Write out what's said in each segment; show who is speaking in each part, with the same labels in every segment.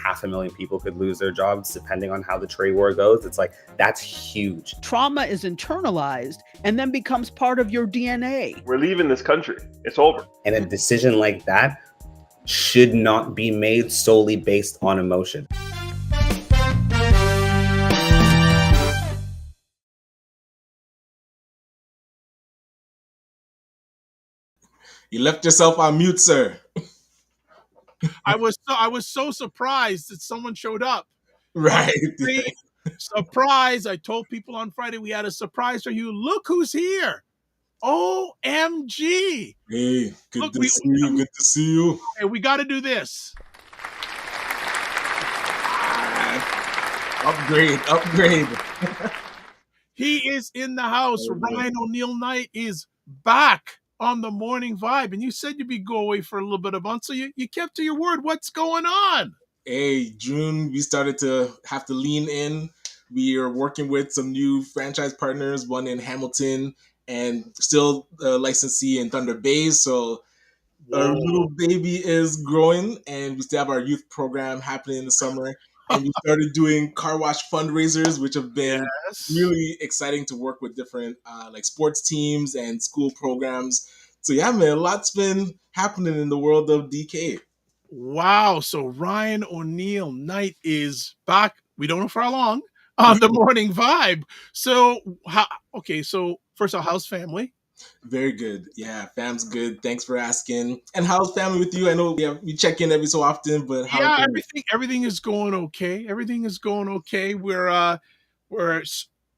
Speaker 1: Half a million people could lose their jobs depending on how the trade war goes. It's like, that's huge.
Speaker 2: Trauma is internalized and then becomes part of your DNA.
Speaker 3: We're leaving this country. It's over.
Speaker 1: And a decision like that should not be made solely based on emotion.
Speaker 4: You left yourself on mute, sir.
Speaker 5: I was so surprised that someone showed up.
Speaker 4: Right.
Speaker 5: Surprise. I told people on Friday we had a surprise for you. Look who's here. OMG.
Speaker 4: Hey, good to see you.
Speaker 5: Hey, we got to do this.
Speaker 4: Upgrade.
Speaker 5: He is in the house. Ryan O'Neal Knight is back on the Morning Vibe. And you said you'd go away for a little bit of month, so you kept to your word. What's going on?
Speaker 4: Hey, June, we started to have to lean in. We are working with some new franchise partners, one in Hamilton and still licensee in Thunder Bay. So our little baby is growing, and we still have our youth program happening in the summer. And we started doing car wash fundraisers, which have been really exciting to work with different like sports teams and school programs. So yeah, man, a lot's been happening in the world of DK.
Speaker 5: Wow. So Ryan O'Neal Knight is back. We don't know for how long on the Morning Vibe. So, so first of all, how's family?
Speaker 4: Very good. Yeah, fam's good. Thanks for asking. And how's family with you? I know we check in every so often, but how
Speaker 5: everything is going okay. Everything is going okay. We're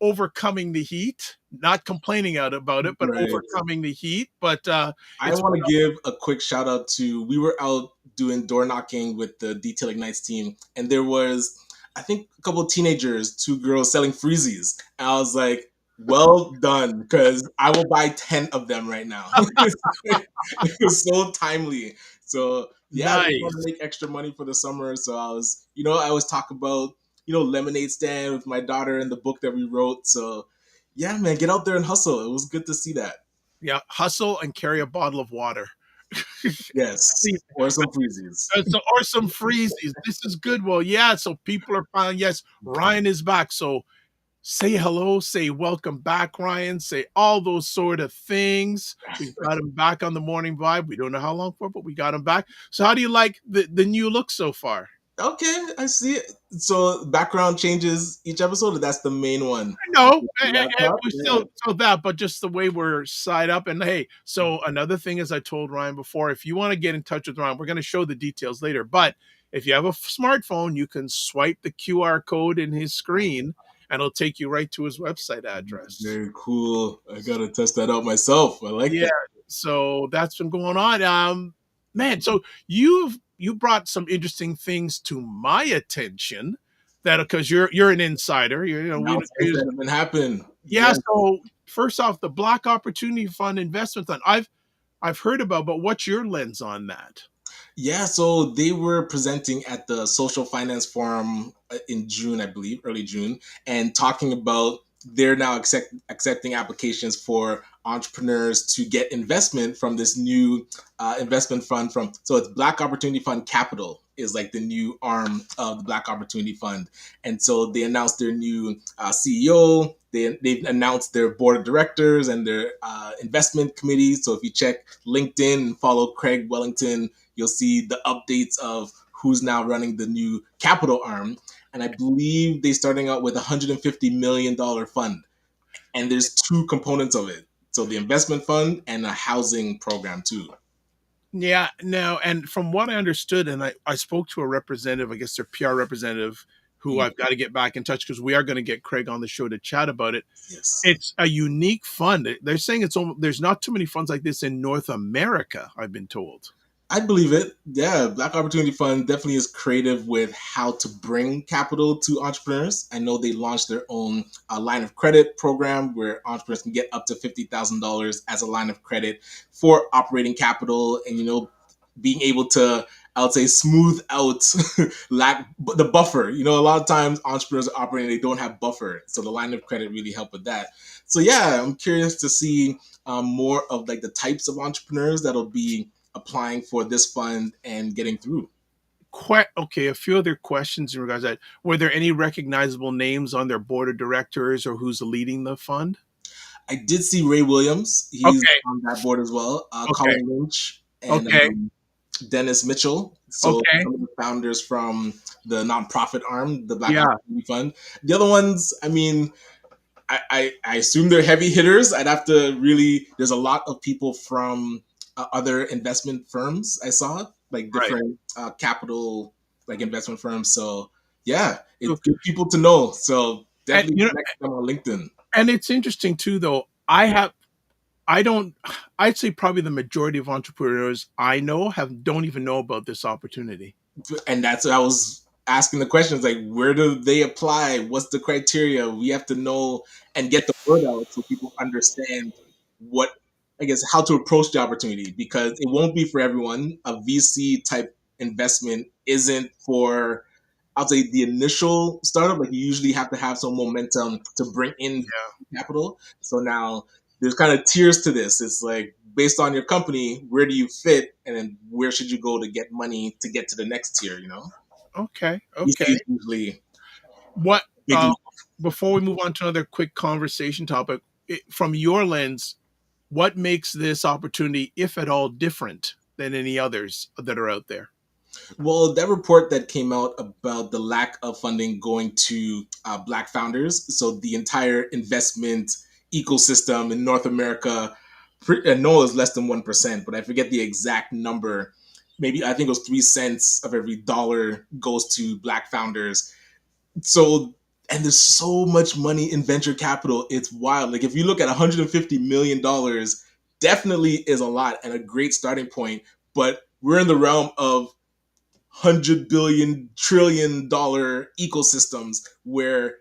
Speaker 5: overcoming the heat, not complaining about it, but overcoming the heat. But I
Speaker 4: want to give a quick shout out to, we were out doing door knocking with the Detail Ignites team, and there was, I think, a couple of teenagers, 2 girls selling freezies. And I was like, well done, because I will buy 10 of them right now. It was so timely. So yeah, I want to make extra money for the summer. So I always talk about, lemonade stand with my daughter and the book that we wrote. So yeah, man, get out there and hustle. It was good to see that.
Speaker 5: Yeah, hustle and carry a bottle of water.
Speaker 4: Yes, or some freezies.
Speaker 5: Or some freezies. This is good. Well, yeah, so people are finding, yes, Ryan is back. So say hello, say welcome back, Ryan, say all those sort of things. We got him back on the Morning Vibe. We don't know how long for, but we got him back. So how do you like the new look so far?
Speaker 4: Okay, I see it. So background changes each episode, that's the main one.
Speaker 5: No, we still that, but just the way we're side up. And hey, so another thing, as I told Ryan before, if you want to get in touch with Ryan, we're going to show the details later. But if you have a smartphone, you can swipe the QR code in his screen, and it'll take you right to his website address.
Speaker 4: Very cool. I got to test that out myself. I like that.
Speaker 5: So that's been going on. Man, so you brought some interesting things to my attention, that because you're an insider,
Speaker 4: it's been happening.
Speaker 5: Yeah. So first off, the Black Opportunity Fund investment fund, I've heard about, but what's your lens on that?
Speaker 4: Yeah, so they were presenting at the Social Finance Forum in June, I believe, early June, and talking about they're now accepting applications for entrepreneurs to get investment from this new investment fund so it's Black Opportunity Fund Capital is like the new arm of the Black Opportunity Fund. And so they announced their new CEO. They've announced their board of directors and their investment committee. So if you check LinkedIn and follow Craig Wellington, you'll see the updates of who's now running the new capital arm. And I believe they're starting out with $150 million fund. And there's 2 components of it. So the investment fund and a housing program too.
Speaker 5: Yeah, no, and from what I understood, and I spoke to a representative, I guess their PR representative, who I've got to get back in touch, because we are going to get Craig on the show to chat about it.
Speaker 4: Yes.
Speaker 5: It's a unique fund. They're saying there's not too many funds like this in North America, I've been told.
Speaker 4: I believe it. Yeah, Black Opportunity Fund definitely is creative with how to bring capital to entrepreneurs. I know they launched their own line of credit program where entrepreneurs can get up to $50,000 as a line of credit for operating capital, and being able to I would say, smooth out the buffer. You know, a lot of times entrepreneurs are operating, they don't have buffer. So the line of credit really helped with that. So yeah, I'm curious to see more of like the types of entrepreneurs that'll be applying for this fund and getting through.
Speaker 5: Okay, a few other questions in regards to that. Were there any recognizable names on their board of directors or who's leading the fund?
Speaker 4: I did see Ray Williams. He's
Speaker 5: Okay.
Speaker 4: on that board as well.
Speaker 5: Okay.
Speaker 4: Colin Lynch and
Speaker 5: Okay.
Speaker 4: Dennis Mitchell. So
Speaker 5: Okay.
Speaker 4: some of the founders from the nonprofit arm, the Black
Speaker 5: Yeah.
Speaker 4: Opportunity Fund. The other ones, I mean, I assume they're heavy hitters. I'd have to really. There's a lot of people from other investment firms. I saw like
Speaker 5: Right.
Speaker 4: different capital like investment firms. So yeah, it's
Speaker 5: Okay.
Speaker 4: good people to know. So definitely
Speaker 5: you know,
Speaker 4: connect them on LinkedIn.
Speaker 5: And it's interesting too, though. I'd say probably the majority of entrepreneurs I know don't even know about this opportunity.
Speaker 4: And that's what I was asking the questions, like, where do they apply? What's the criteria? We have to know and get the word out so people understand what, I guess, how to approach the opportunity, because it won't be for everyone. A VC type investment isn't for, I'll say, the initial startup. Like, you usually have to have some momentum to bring in capital. So now there's kind of tiers to this. It's like, based on your company, where do you fit, and then where should you go to get money to get to the next tier? You know,
Speaker 5: Okay.
Speaker 4: VC
Speaker 5: Okay.
Speaker 4: is usually
Speaker 5: What
Speaker 4: big.
Speaker 5: before we move on to another quick conversation topic, from your lens, what makes this opportunity, if at all, different than any others that are out there?
Speaker 4: Well, that report that came out about the lack of funding going to Black founders, so the entire investment ecosystem in North America, I know it's less than 1%, but I forget the exact number. Maybe I think it was 3 cents of every dollar goes to Black founders. So, and there's so much money in venture capital. It's wild. Like, if you look at $150 million, definitely is a lot and a great starting point. But we're in the realm of 100 billion trillion-dollar ecosystems where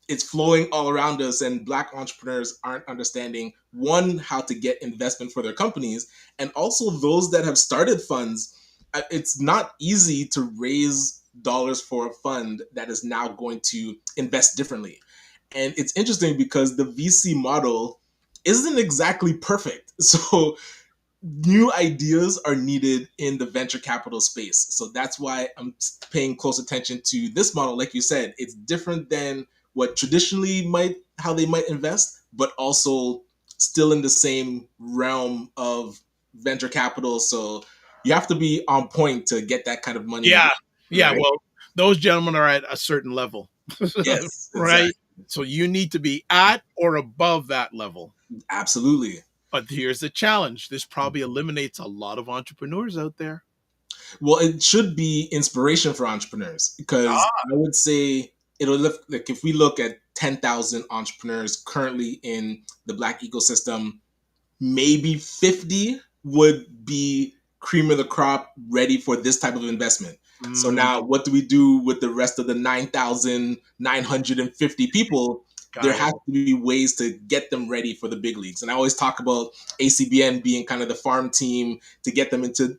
Speaker 4: it's flowing all around us, and Black entrepreneurs aren't understanding, one, how to get investment for their companies, and also those that have started funds. It's not easy to raise dollars for a fund that is now going to invest differently. And it's interesting because the VC model isn't exactly perfect. So new ideas are needed in the venture capital space. So that's why I'm paying close attention to this model. Like you said, it's different than what traditionally how they might invest, but also still in the same realm of venture capital. So you have to be on point to get that kind of money.
Speaker 5: Yeah.
Speaker 4: Right?
Speaker 5: Well, those gentlemen are at a certain level.
Speaker 4: Yes.
Speaker 5: Right.
Speaker 4: Exactly.
Speaker 5: So you need to be at or above that level.
Speaker 4: Absolutely.
Speaker 5: But here's the challenge. This probably eliminates a lot of entrepreneurs out there.
Speaker 4: Well, it should be inspiration for entrepreneurs, because I would say it'll look like, if we look at 10,000 entrepreneurs currently in the Black ecosystem, maybe 50 would be cream of the crop, ready for this type of investment. So now what do we do with the rest of the 9,950 people? There has to be ways to get them ready for the big leagues. And I always talk about ACBN being kind of the farm team to get them into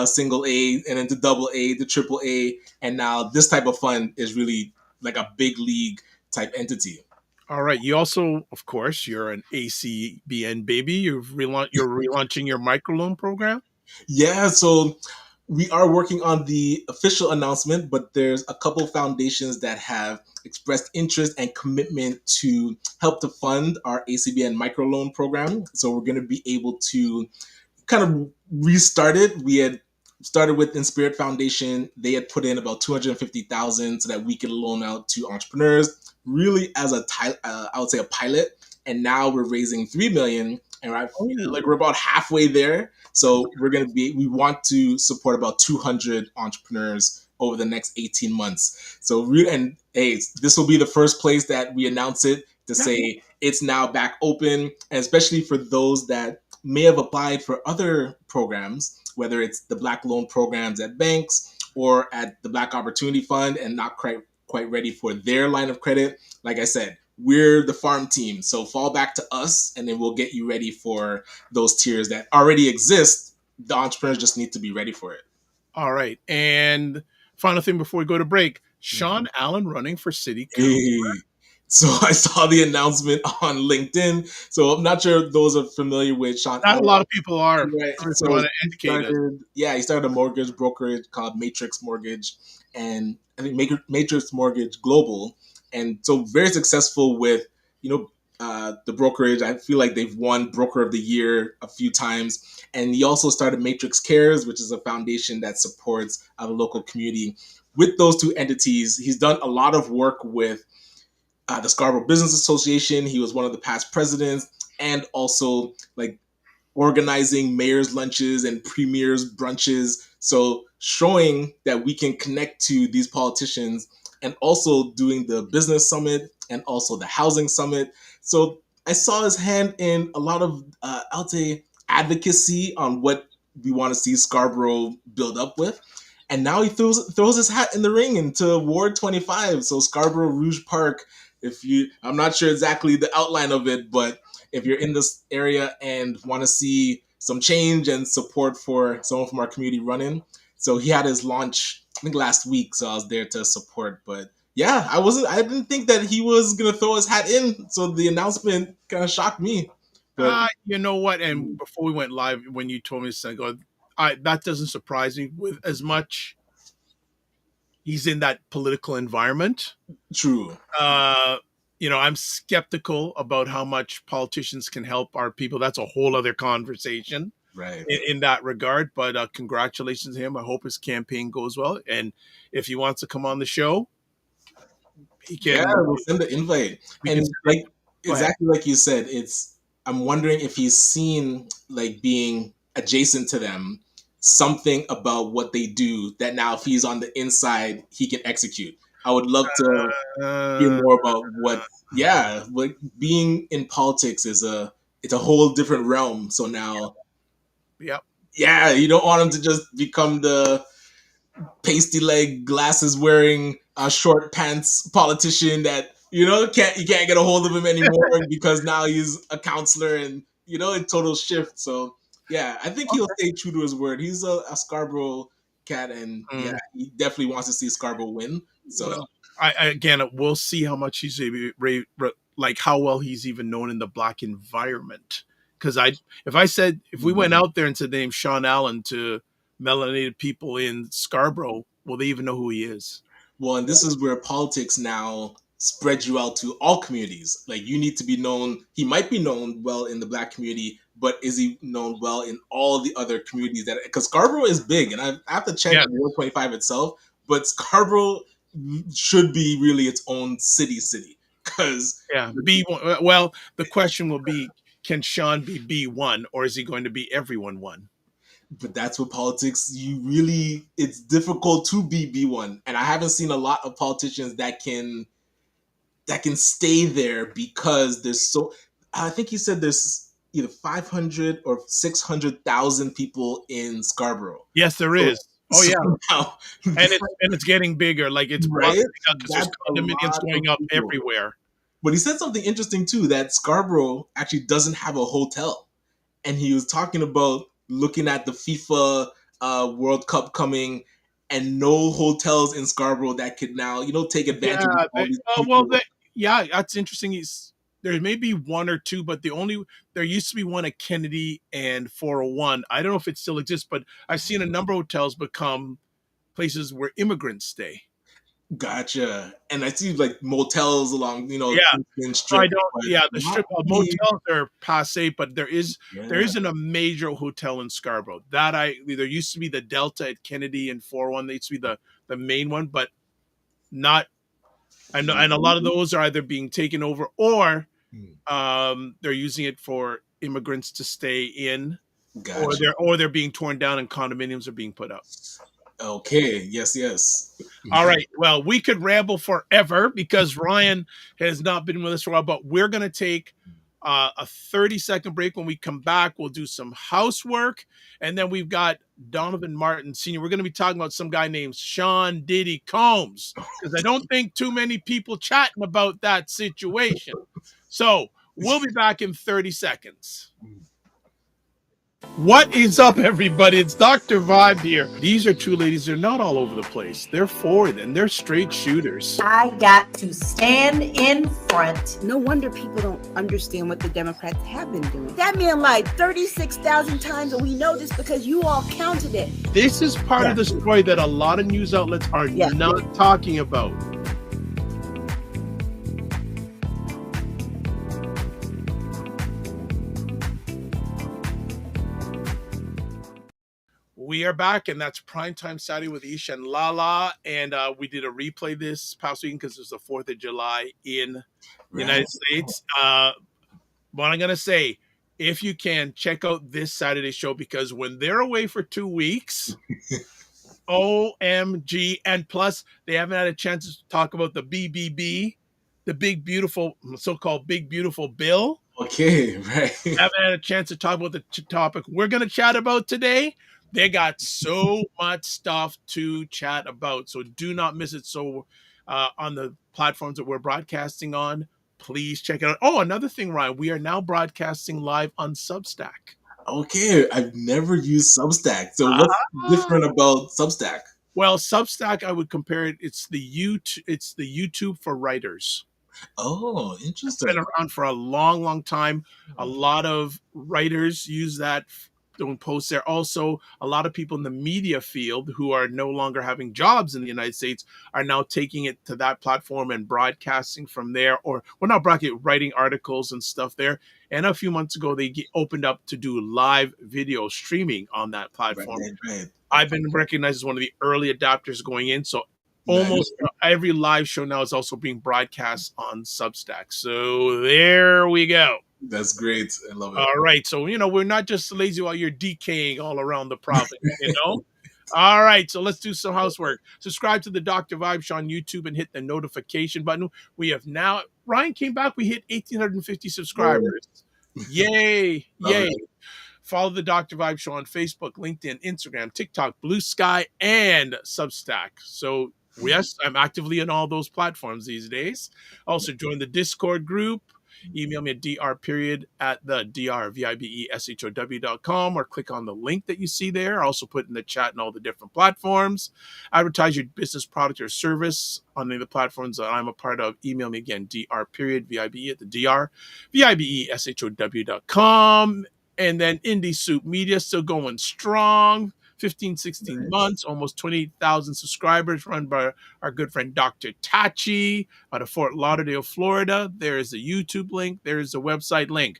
Speaker 4: single A and into double A to triple A. And now this type of fund is really like a big league type entity.
Speaker 5: All right. You also, of course, you're an ACBN baby. You're relaunching your microloan program.
Speaker 4: Yeah. So we are working on the official announcement, but there's a couple foundations that have expressed interest and commitment to help to fund our ACBN microloan program. So we're going to be able to kind of restart it. We had started with Inspirit Foundation. They had put in about $250,000 so that we could loan out to entrepreneurs, really as I would say a pilot. And now we're raising $3 million, and we're about halfway there. So we want to support about 200 entrepreneurs over the next 18 months. So this will be the first place that we announce it to say it's now back open, and especially for those that may have applied for other programs, whether it's the Black loan programs at banks or at the Black Opportunity Fund, and not quite ready for their line of credit. Like I said, we're the farm team. So fall back to us, and then we'll get you ready for those tiers that already exist. The entrepreneurs just need to be ready for it.
Speaker 5: All right. And final thing before we go to break, Sean Allen running for city council.
Speaker 4: Hey. So I saw the announcement on LinkedIn. So I'm not sure if those are familiar with Sean
Speaker 5: Not a
Speaker 4: Allen.
Speaker 5: lot of people are.
Speaker 4: Right.
Speaker 5: If you
Speaker 4: So
Speaker 5: want to educate us.
Speaker 4: he started a mortgage brokerage called Matrix Mortgage, and I think Matrix Mortgage Global, and so very successful with the brokerage. I feel like they've won Broker of the Year a few times, and he also started Matrix Cares, which is a foundation that supports the local community. With those two entities, he's done a lot of work with the Scarborough Business Association. He was one of the past presidents, and also like organizing mayor's lunches and premier's brunches. So showing that we can connect to these politicians, and also doing the business summit and also the housing summit. So I saw his hand in a lot of, I'll say, advocacy on what we want to see Scarborough build up with. And now he throws his hat in the ring into Ward 25. So Scarborough Rouge Park. I'm not sure exactly the outline of it, but if you're in this area and want to see some change and support for someone from our community running. So he had his launch, I think, last week. So I was there to support. But yeah, I didn't think that he was going to throw his hat in. So the announcement kind of shocked me. But
Speaker 5: You know what? And before we went live, when you told me this, I go, that doesn't surprise me with as much. He's in that political environment.
Speaker 4: True.
Speaker 5: I'm skeptical about how much politicians can help our people. That's a whole other conversation,
Speaker 4: Right.
Speaker 5: in that regard. But congratulations to him. I hope his campaign goes well. And if he wants to come on the show, he can.
Speaker 4: Yeah, we'll send the invite. And like exactly like you said, I'm wondering if he's seen, like, being adjacent to them, something about what they do that now if he's on the inside, he can execute. I would love to hear more about what being in politics it's a whole different realm. So now,
Speaker 5: Yep.
Speaker 4: yeah, you don't want him to just become the pasty leg, glasses wearing, short pants politician that you can't get a hold of him anymore because now he's a counselor and a total shift. So yeah, I think he'll stay true to his word. He's a Scarborough cat, and yeah, he definitely wants to see Scarborough win. So
Speaker 5: well, again, we'll see how much he's like how well he's even known in the Black environment. Because if we went out there and said the name Sean Allen to melanated people in Scarborough, will they even know who he is?
Speaker 4: Well, and this is where politics now spreads you out to all communities. Like, you need to be known. He might be known well in the Black community, but is he known well in all the other communities? Because Scarborough is big, and I have to check Ward 25 itself, but Scarborough should be really its own city. Because
Speaker 5: B1. Well, the question will be, can Sean be B1, or is he going to be everyone one?
Speaker 4: But that's what politics, it's difficult to be B1. And I haven't seen a lot of politicians that can stay there because I think he said there's either 500 or 600,000 people in Scarborough.
Speaker 5: Yes, there is. Oh yeah.
Speaker 4: Now,
Speaker 5: and it's getting bigger. Like, it's
Speaker 4: right?
Speaker 5: Because there's condominiums going up everywhere.
Speaker 4: But he said something interesting too, that Scarborough actually doesn't have a hotel. And he was talking about looking at the FIFA World Cup coming, and no hotels in Scarborough that could now, take advantage of all these people.
Speaker 5: That's interesting. There may be one or two, but there used to be one at Kennedy and 401. I don't know if it still exists, but I've seen a number of hotels become places where immigrants stay.
Speaker 4: Gotcha. And I see like motels along,
Speaker 5: the strip motels are passe, but there isn't a major hotel in Scarborough. There used to be the Delta at Kennedy and 401. They used to be the main one, but not. And a lot of those are either being taken over or they're using it for immigrants to stay in,
Speaker 4: gotcha.
Speaker 5: or they're being torn down and condominiums are being put up.
Speaker 4: Okay. Yes.
Speaker 5: All right. Well, we could ramble forever because Ryan has not been with us for a while, but we're going to take a 30-second break. When we come back, we'll do some housework. And then we've got Donovan Martin Sr. We're going to be talking about some guy named Sean Diddy Combs, because I don't think too many people chatting about that situation. So we'll be back in 30 seconds. What is up, everybody? It's Dr. Vibe here. These are two ladies. They're not all over the place. They're forward and they're straight shooters.
Speaker 6: I got to stand in front.
Speaker 7: No wonder people don't understand what the Democrats have been doing. That man lied 36,000 times, and we know this because you all counted it.
Speaker 5: This is part of the story that a lot of news outlets are not talking about. We are back, and that's Primetime Saturday with Isha and Lala. And we did a replay this past weekend because it was the 4th of July in the United States. What I'm going to say, if you can, check out this Saturday show, because when they're away for 2 weeks, OMG. And plus, they haven't had a chance to talk about the BBB, the big, beautiful, so-called big, beautiful bill.
Speaker 4: Okay, right.
Speaker 5: Haven't had a chance to talk about the topic we're going to chat about today. They got so much stuff to chat about, so do not miss it. So on the platforms that we're broadcasting on, please check it out. Oh, another thing, Ryan, we are now broadcasting live on Substack.
Speaker 4: Okay, I've never used Substack. So what's different about Substack?
Speaker 5: Well, Substack, I would compare it. It's the YouTube for writers.
Speaker 4: Oh, interesting.
Speaker 5: It's been around for a long, long time. A lot of writers use that. Don't post there. Also, a lot of people in the media field who are no longer having jobs in the United States are now taking it to that platform and broadcasting from there, or not broadcasting, writing articles and stuff there. And a few months ago, they opened up to do live video streaming on that platform.
Speaker 4: Right.
Speaker 5: I've been recognized as one of the early adopters going in. So almost every live show now is also being broadcast on Substack. So there we go.
Speaker 4: That's great. I love it.
Speaker 5: All right. So, we're not just lazy while you're decaying all around the province, All right. So let's do some housework. Subscribe to the Dr. Vibe Show on YouTube and hit the notification button. We have now, Ryan came back. We hit 1,850 subscribers. Yay. Yay. Follow the Dr. Vibe Show on Facebook, LinkedIn, Instagram, TikTok, Blue Sky, and Substack. So, yes, I'm actively on all those platforms these days. Also, join the Discord group. Email me at dr@vibeshow.com or click on the link that you see there. Also put in the chat and all the different platforms. Advertise your business, product, or service on any of the platforms that I'm a part of. Email me again, dr.vibe at the vibeshow.com. And then Indie Soup Media still going strong. 15, 16 months, almost 28,000 subscribers, run by our good friend Dr. Tachi out of Fort Lauderdale, Florida. There is a YouTube link. There is a website link.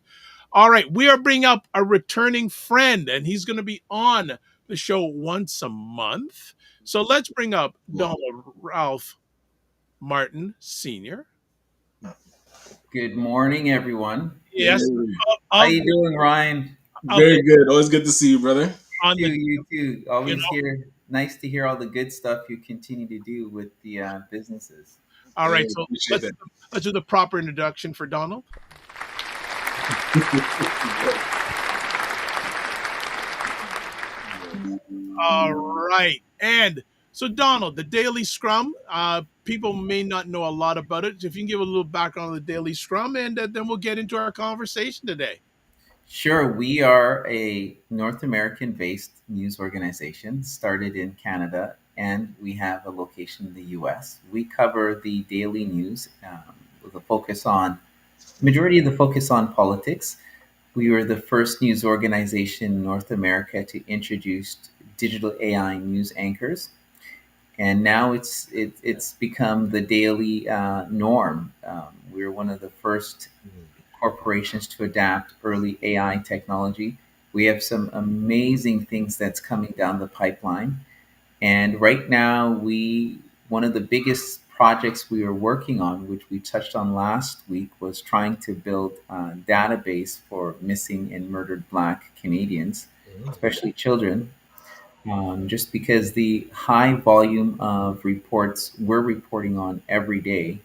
Speaker 5: All right, we are bringing up a returning friend, and he's going to be on the show once a month. So let's bring up Donald Ralph Martin Sr.
Speaker 8: Good morning, everyone.
Speaker 5: Yes.
Speaker 8: How you doing, Ryan?
Speaker 4: Very good. Always good to see you, brother.
Speaker 8: You too. Always nice to hear all the good stuff you continue to do with the businesses.
Speaker 5: All right, so let's do the proper introduction for Donald. All right, and so Donald, the Daily Scrum, people may not know a lot about it. If you can give a little background on the Daily Scrum, and then we'll get into our conversation today.
Speaker 8: Sure. We are a North American-based news organization, started in Canada, and we have a location in the U.S. We cover the daily news with a focus on, majority of the focus on politics. We were the first news organization in North America to introduce digital AI news anchors, and now it's become the daily norm. We're one of the first corporations to adapt early AI technology. We have some amazing things that's coming down the pipeline. And right now, one of the biggest projects we were working on, which we touched on last week, was trying to build a database for missing and murdered Black Canadians, especially children, just because the high volume of reports we're reporting on every day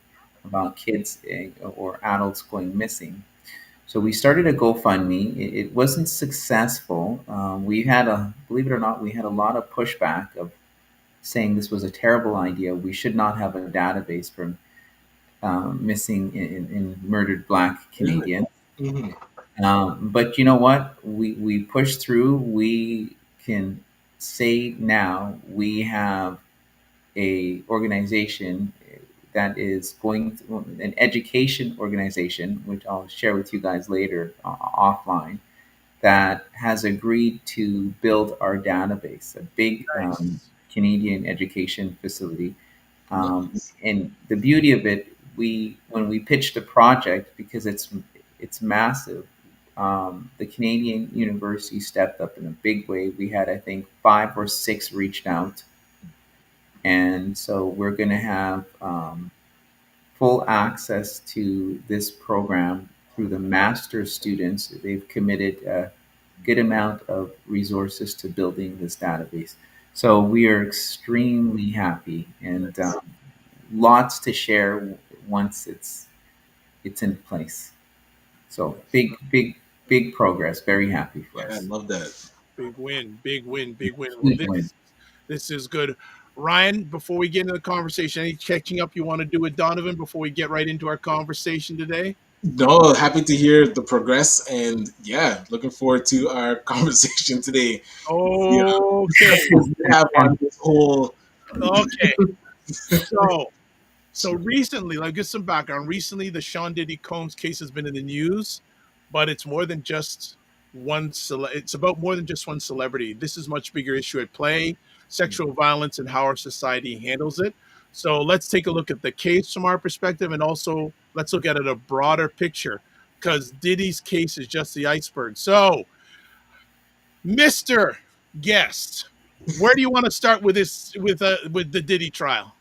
Speaker 8: about kids or adults going missing. So we started a GoFundMe. It wasn't successful. We had believe it or not, we had a lot of pushback of saying this was a terrible idea. We should not have a database for missing and murdered Black Canadians. But you know what? We push through. We can say now we have a organization that is going through an education organization, which I'll share with you guys later offline, that has agreed to build our database, a big
Speaker 5: Nice.
Speaker 8: Canadian education facility.
Speaker 4: Nice.
Speaker 8: And the beauty of it, we when we pitched the project, because it's massive, the Canadian university stepped up in a big way. We had, I think, 5 or 6 reached out, and so we're going to have full access to this program through the master's students. They've committed a good amount of resources to building this database. So we are extremely happy, and lots to share once it's in place. So big progress. Very happy for
Speaker 4: Yeah, I
Speaker 8: us.
Speaker 4: love that.
Speaker 5: Big win, big win, big win. Well,
Speaker 8: Huge win.
Speaker 5: this is good. Ryan, before we get into the conversation, any catching up you want to do with Donovan before we get right into our conversation today?
Speaker 4: No, happy to hear the progress, and yeah, looking forward to our conversation today. Yeah,
Speaker 5: Okay.
Speaker 4: we have on this whole.
Speaker 5: Okay. So recently, like get some background. Recently, the Sean Diddy Combs case has been in the news, but it's more than just it's about more than just one celebrity. This is much bigger issue at play: sexual violence and how our society handles it. So let's take a look at the case from our perspective, and also let's look at it a broader picture, because Diddy's case is just the iceberg. So, Mr. Guest, where do you want to start with this with the Diddy trial?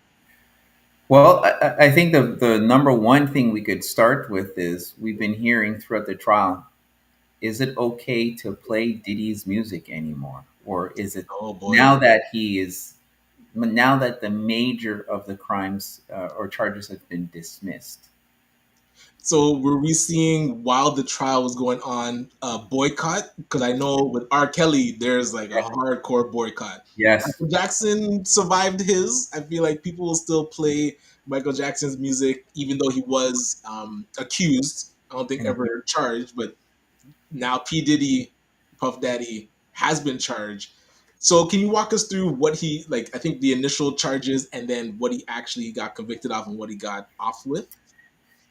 Speaker 8: Well, I think the number one thing we could start with is we've been hearing throughout the trial, is it okay to play Diddy's music anymore? Or is it
Speaker 4: Oh boy.
Speaker 8: now that the major of the crimes or charges have been dismissed?
Speaker 4: So were we seeing while the trial was going on a boycott? Because I know with R. Kelly, there's like a hardcore boycott.
Speaker 8: Yes.
Speaker 4: Michael Jackson survived his. I feel like people will still play Michael Jackson's music, even though he was accused. I don't think ever charged, but now P. Diddy, Puff Daddy, has been charged. So can you walk us through what he like? I think the initial charges, and then what he actually got convicted of, and what he got off with.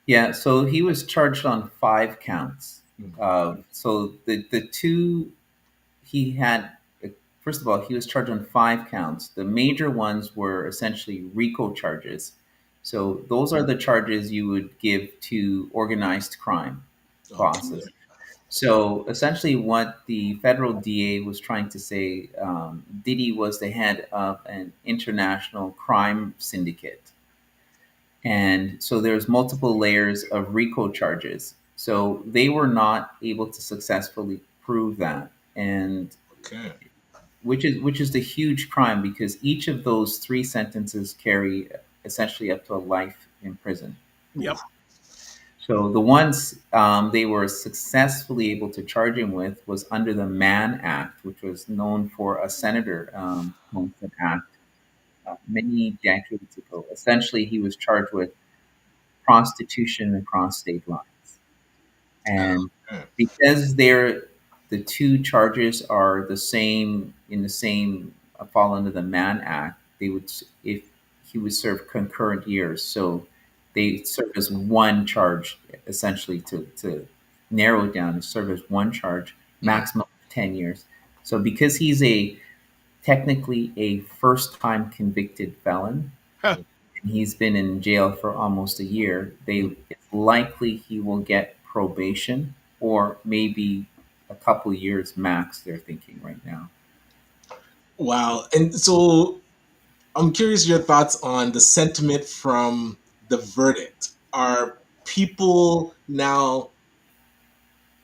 Speaker 8: Yeah, so he was charged on 5 counts. So the two he had, first of all, he was charged on 5 counts. The major ones were essentially RICO charges. So those are the charges you would give to organized crime bosses. So essentially, what the federal DA was trying to say, Diddy was the head of an international crime syndicate. And so there's multiple layers of RICO charges. So they were not able to successfully prove that, and
Speaker 4: Okay.
Speaker 8: which is the huge crime, because each of those 3 sentences carry essentially up to a life in prison.
Speaker 5: Yep.
Speaker 8: So the ones they were successfully able to charge him with was under the Mann Act, which was known for a Senator Monson Act many decades ago. Essentially, he was charged with prostitution across state lines. And
Speaker 4: Okay.
Speaker 8: because the two charges are the same in the same fall under the Mann Act, they would if he would serve concurrent years. So they serve as one charge, essentially to narrow it down and serve as one charge, maximum of 10 years. So because he's technically a first time convicted felon,
Speaker 5: Huh.
Speaker 8: and he's been in jail for almost a year, it's likely he will get probation, or maybe a couple years max, they're thinking right now.
Speaker 4: Wow. And so I'm curious your thoughts on the sentiment from the verdict. Are people now,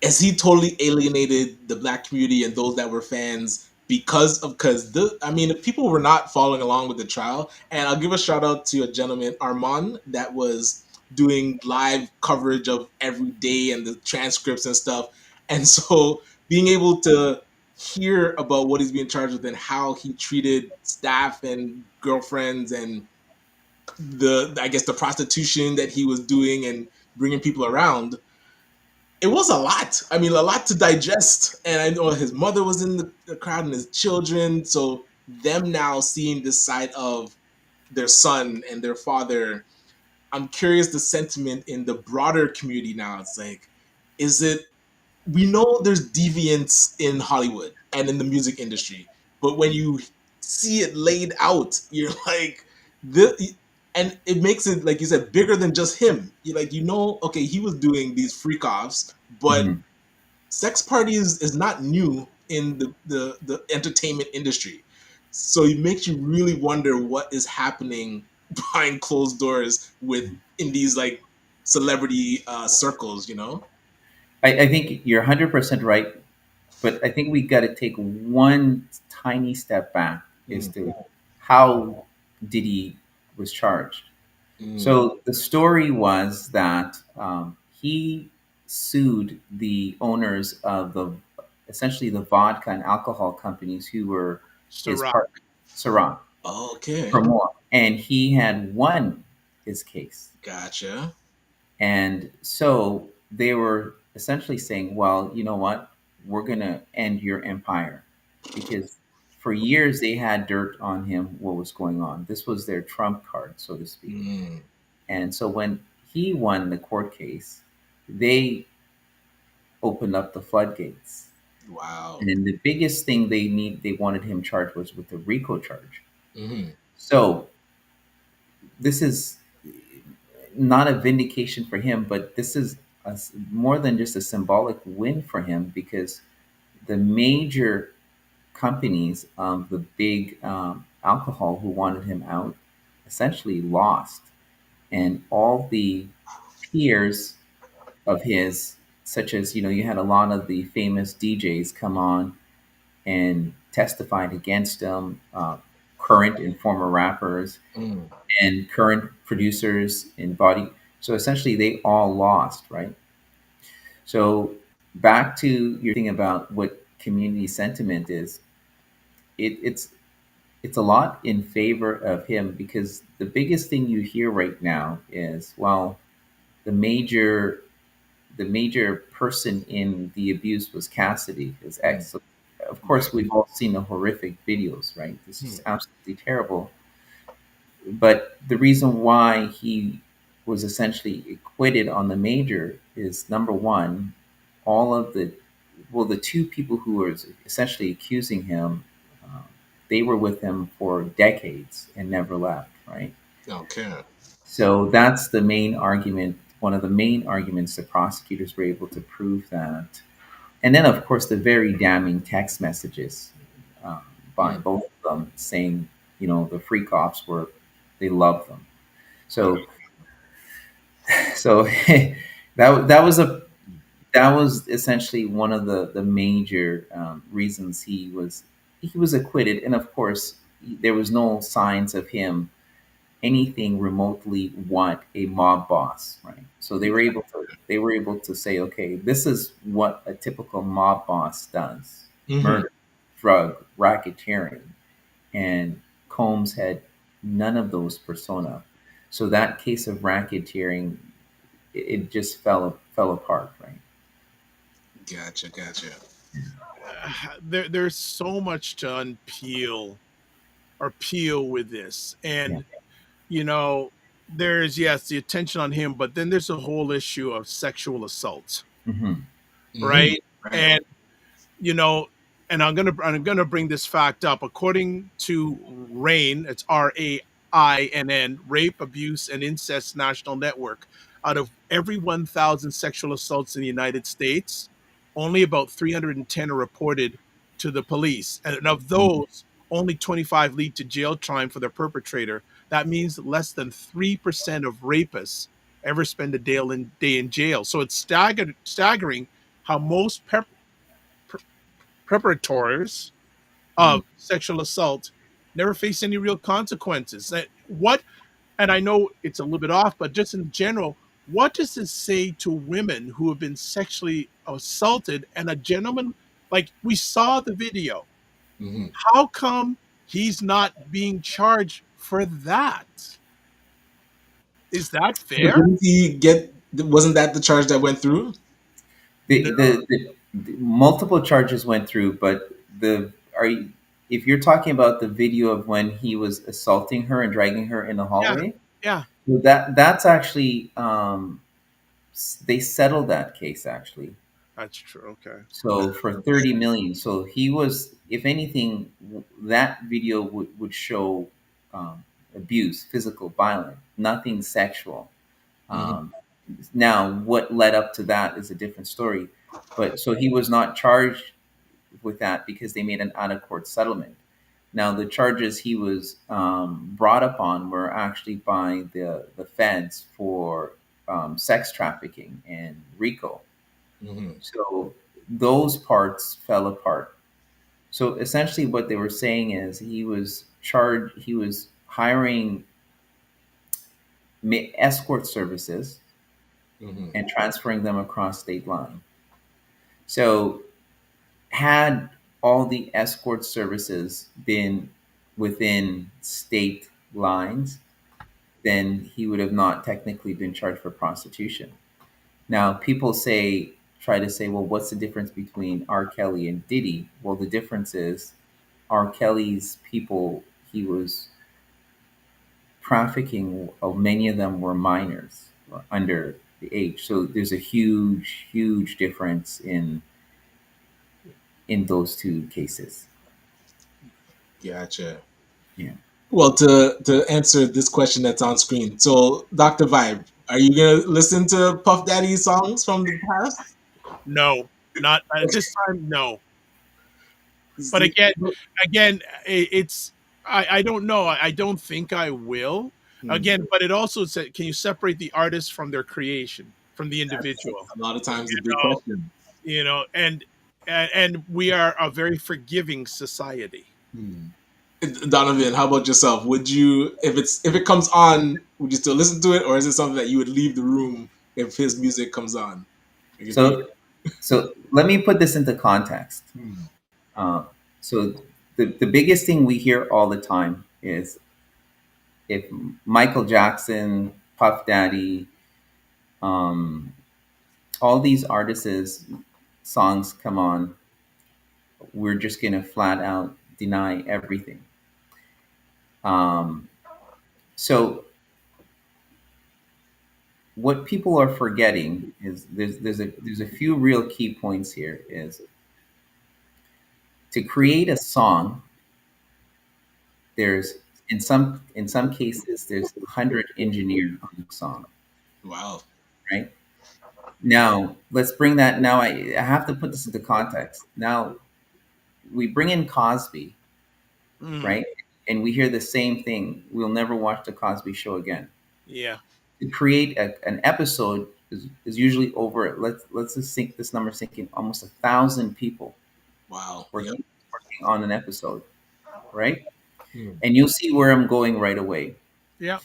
Speaker 4: has he totally alienated the black community and those that were fans because the I mean, people were not following along with the trial. And I'll give a shout out to a gentleman, Armand, that was doing live coverage of every day and the transcripts and stuff. And so being able to hear about what he's being charged with and how he treated staff and girlfriends and the I guess the prostitution that he was doing and bringing people around, it was a lot. I mean, a lot to digest. And I know his mother was in the crowd and his children. So them now seeing this side of their son and their father, I'm curious the sentiment in the broader community now. It's like, is it, we know there's deviance in Hollywood and in the music industry, but when you see it laid out, you're like, the, and it makes it, like you said, bigger than just him. You like, okay, he was doing these freak offs, but
Speaker 8: Mhm.
Speaker 4: sex parties is not new in the entertainment industry. So it makes you really wonder what is happening behind closed doors with in these like celebrity circles,
Speaker 8: I think you're 100% right, but I think we got to take one tiny step back as
Speaker 4: Mm,
Speaker 8: to how Diddy was charged.
Speaker 4: mm,
Speaker 8: So the story was that he sued the owners of the essentially the vodka and alcohol companies who were his
Speaker 5: Ciroc.
Speaker 8: partner, Ciroc,
Speaker 4: okay,
Speaker 8: for more, and he had won his case.
Speaker 4: gotcha.
Speaker 8: And so they were essentially saying, well, you know what? We're going to end your empire because for years they had dirt on him, what was going on. This was their trump card, so to speak.
Speaker 4: Mm,
Speaker 8: And so when he won the court case, they opened up the floodgates.
Speaker 4: wow.
Speaker 8: And then the biggest thing they wanted him charged was with the RICO charge.
Speaker 4: Hmm.
Speaker 8: So this is not a vindication for him, but this is more than just a symbolic win for him because the major companies, the big alcohol who wanted him out, essentially lost, and all the peers of his, such as you had a lot of the famous DJs come on and testified against him, current and former rappers
Speaker 4: Mm,
Speaker 8: and current producers in body. So essentially, they all lost, right? So back to your thing about what community sentiment is, it's a lot in favor of him because the biggest thing you hear right now is, well, the major the major person in the abuse was Cassidy, his
Speaker 4: mm,
Speaker 8: ex. So of course, we've all seen the horrific videos, right? This is
Speaker 4: mm,
Speaker 8: absolutely terrible. But the reason why he was essentially acquitted on the major is number one, all of the two people who were essentially accusing him, uh, they were with him for decades and never left, right?
Speaker 4: okay.
Speaker 8: So that's the main argument, one of the main arguments the prosecutors were able to prove that. And then, of course, the very damning text messages um, by
Speaker 4: Mm,
Speaker 8: both of them saying, the freak offs they loved them. So, so that was that was essentially one of the major reasons he was acquitted. And of course, there was no signs of him anything remotely what a mob boss, right? So they were able to say, okay, this is what a typical mob boss does:
Speaker 4: mhm.
Speaker 8: murder, drug, racketeering, and Combs had none of those persona. So that case of racketeering, it just fell apart, right?
Speaker 4: Gotcha, gotcha.
Speaker 5: There's so much to unpeel or peel with this.
Speaker 8: Yeah.
Speaker 5: And, you know, there's, yes, the attention on him, but then there's a whole issue of sexual assault,
Speaker 8: Hmm.
Speaker 4: Hmm.
Speaker 5: right?
Speaker 4: Right.
Speaker 5: And, you know, and I'm gonna bring this fact up. According to RAINN, it's RAINN, Rape, Abuse, and Incest National Network, out of every 1,000 sexual assaults in the United States, only about 310 are reported to the police, and of those, only 25 lead to jail time for their perpetrator. That means that less than 3% of rapists ever spend a day in jail. So it's staggering how most preparators
Speaker 8: Mm.
Speaker 5: of sexual assault never face any real consequences. And I know it's a little bit off, but just in general, what does this say to women who have been sexually assaulted and a gentleman, like we saw the video?
Speaker 4: Hmm.
Speaker 5: How come he's not being charged for that? Is that
Speaker 4: But
Speaker 5: fair?
Speaker 4: didn't he get? Wasn't that the charge that went through?
Speaker 8: The multiple charges went through, but if you're talking about the video of when he was assaulting her and dragging her in the
Speaker 5: Yeah,
Speaker 8: hallway,
Speaker 5: yeah.
Speaker 8: that's actually they settled that case actually.
Speaker 5: That's true. Okay.
Speaker 8: So for 30 million. So he was, if anything, that video would show abuse, physical violence, nothing sexual. Now, what led up to that is a different story. But so he was not charged with that because they made an out of court settlement. Now, the charges he was brought up on were actually by the feds for sex trafficking and RICO. So those parts fell apart. So essentially, what they were saying is he was charged, he was hiring escort services and transferring them across state line. So had all the escort services been within state lines, then he would have not technically been charged for prostitution. Now, people try to say, well, what's the difference between R. Kelly and Diddy? Well, the difference is R. Kelly's people, he was trafficking, many of them were minors or under the age. So there's a huge, huge difference in those two cases.
Speaker 4: Gotcha.
Speaker 8: Yeah.
Speaker 4: Well, to answer this question that's on screen, so Dr. Vibe, are you gonna listen to Puff Daddy songs from the past?
Speaker 5: No, not at this time. No. But again, it's I don't know. I don't think I will. Again, but it also said, can you separate the artist from their creation, from the individual?
Speaker 4: A lot of times the big question.
Speaker 5: And we are a very forgiving society.
Speaker 4: Donovan, how about yourself? Would you, if it comes on, would you still listen to it, or is it something that you would leave the room if his music comes on?
Speaker 8: So let me put this into context. So the biggest thing we hear all the time is if Michael Jackson, Puff Daddy, all these artists' songs come on, we're just gonna flat out deny everything. So what people are forgetting is there's a few real key points here. Is to create a song, there's in some cases there's 100 engineers on the song.
Speaker 4: Wow.
Speaker 8: Right? Now let's bring that. Now I have to put this into context. Now we bring in Cosby, right? And we hear the same thing. We'll never watch the Cosby Show again.
Speaker 5: Yeah.
Speaker 8: To create an episode is usually over. Let's just sink this number, sinking almost 1,000 people.
Speaker 4: Wow.
Speaker 8: Working on an episode, right? And you'll see where I'm going right away.
Speaker 5: Yeah.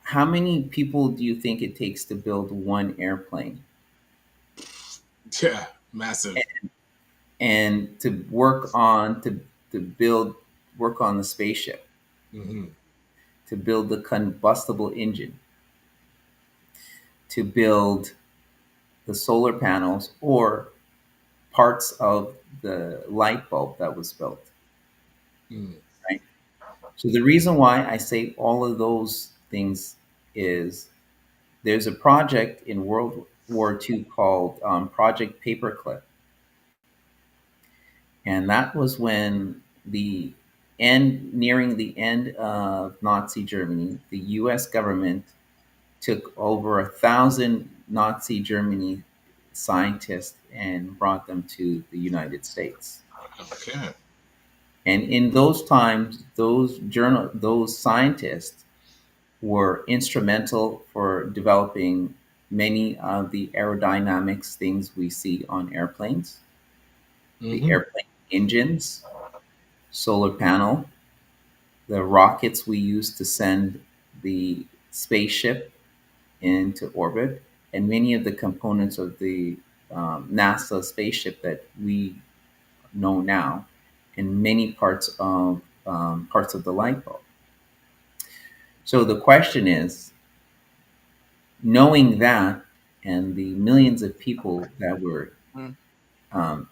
Speaker 8: How many people do you think it takes to build one airplane?
Speaker 4: Yeah, massive.
Speaker 8: And to work on the spaceship, to build the combustible engine, to build the solar panels or parts of the light bulb that was built. Right? So the reason why I say all of those things is there's a project in World War II called Project Paperclip. And that was when nearing the end of Nazi Germany, the US government took over 1,000 Nazi Germany scientists and brought them to the United States.
Speaker 4: Okay.
Speaker 8: And in those times, those scientists were instrumental for developing many of the aerodynamics things we see on airplanes, the airplane engines, solar panel, the rockets we use to send the spaceship into orbit, and many of the components of the NASA spaceship that we know now, and many parts of the light bulb. So the question is, knowing that, and the millions of people that were
Speaker 5: Mm.
Speaker 8: um,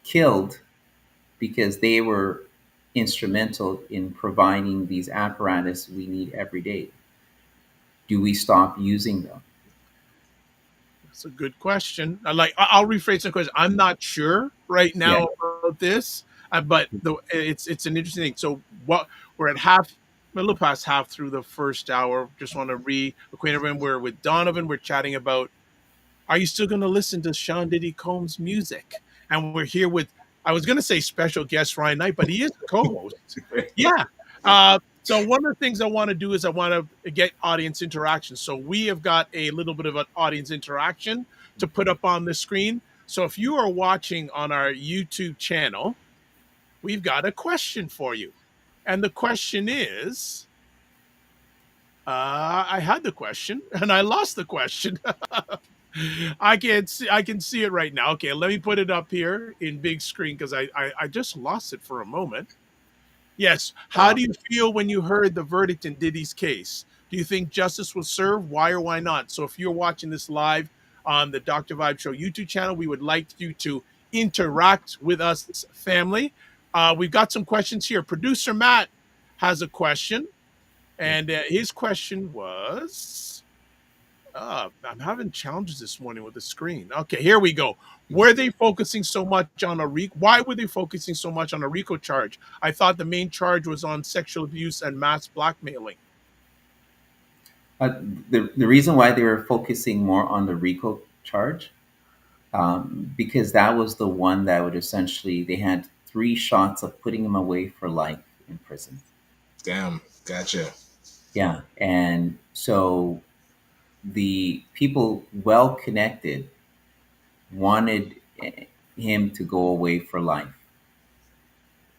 Speaker 8: killed because they were instrumental in providing these apparatus we need every day. Do we stop using them?
Speaker 5: That's a good question. I'll rephrase the question. I'm not sure right
Speaker 8: Yeah.
Speaker 5: now about this, but it's an interesting thing. So what we're at half, a little past half through the first hour. Just want to reacquaint everyone. We're with Donovan. We're chatting about, are you still going to listen to Sean Diddy Combs' music? And we're here with, I was going to say special guest Ryan Knight, but he is the co-host. Yeah. So one of the things I want to do is I want to get audience interaction. So we have got a little bit of an audience interaction to put up on the screen. So if you are watching on our YouTube channel, we've got a question for you. And the question is, I had the question and I lost the question. I can see it right now. Okay, let me put it up here in big screen because I just lost it for a moment. Yes. How do you feel when you heard the verdict in Diddy's case? Do you think justice was served? Why or why not? So if you're watching this live on the Dr. Vibe Show YouTube channel, we would like you to interact with us, family. We've got some questions here. Producer Matt has a question, and his question was, I'm having challenges this morning with the screen. Okay, here we go. Were they focusing so much on a RICO? Why were they focusing so much on a RICO charge? I thought the main charge was on sexual abuse and mass blackmailing.
Speaker 8: The reason why they were focusing more on the RICO charge, because that was the one that would essentially, they had 3 shots of putting him away for life in prison.
Speaker 4: Damn, gotcha.
Speaker 8: Yeah, and so the people well connected wanted him to go away for life,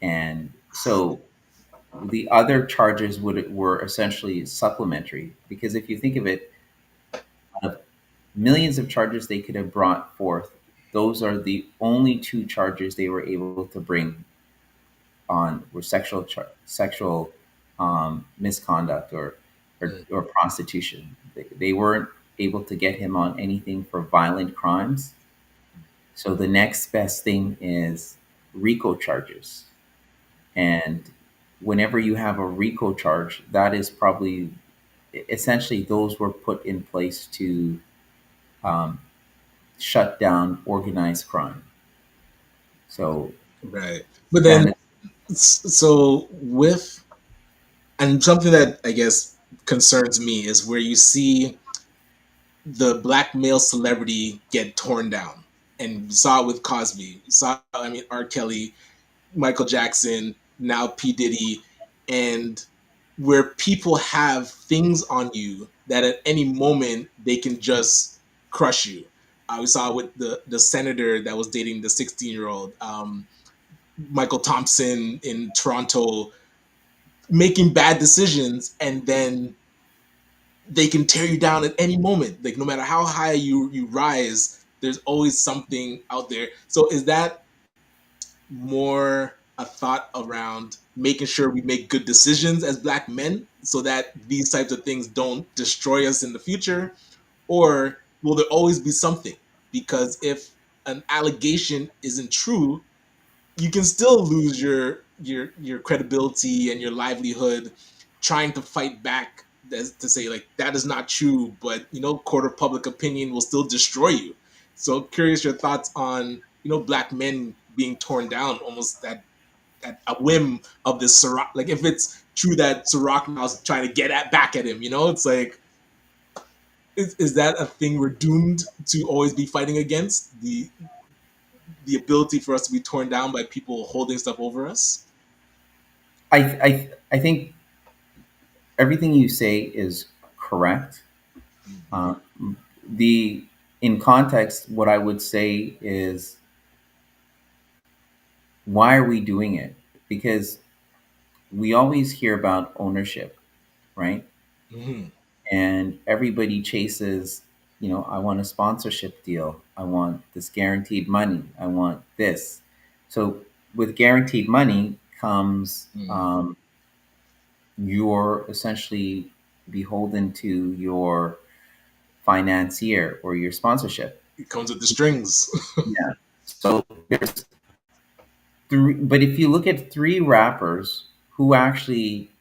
Speaker 8: and so the other charges were essentially supplementary, because if you think of it, out of millions of charges they could have brought forth, those are the only 2 charges they were able to bring on were sexual misconduct or prostitution. They weren't able to get him on anything for violent crimes. So the next best thing is RICO charges. And whenever you have a RICO charge, that is probably essentially those were put in place to shut down organized crime. So,
Speaker 4: Right. But then, so with, and something that I guess concerns me is where you see the black male celebrity get torn down. And you saw it with Cosby. You saw, I mean, R. Kelly, Michael Jackson, now P. Diddy, and where people have things on you that at any moment they can just crush you. We saw it with the senator that was dating the 16-year-old, Michael Thompson in Toronto, making bad decisions, and then they can tear you down at any moment. Like no matter how high you rise, there's always something out there. So is that more a thought around making sure we make good decisions as black men so that these types of things don't destroy us in the future? Or will there always be something? Because if an allegation isn't true, you can still lose your credibility and your livelihood trying to fight back to say like that is not true, but court of public opinion will still destroy you. So curious your thoughts on black men being torn down almost at a whim of this Ciroc. Like if it's true that Ciroc now is trying to get back at him, it's like, is that a thing we're doomed to always be fighting against? The ability for us to be torn down by people holding stuff over us?
Speaker 8: I think everything you say is correct. In context, what I would say is, why are we doing it? Because we always hear about ownership, right?
Speaker 4: Mm-hmm.
Speaker 8: And everybody chases, I want a sponsorship deal. I want this guaranteed money. I want this. So with guaranteed money comes you're essentially beholden to your financier or your sponsorship.
Speaker 4: It comes with the strings.
Speaker 8: Yeah. So there's three, but if you look at three rappers who actually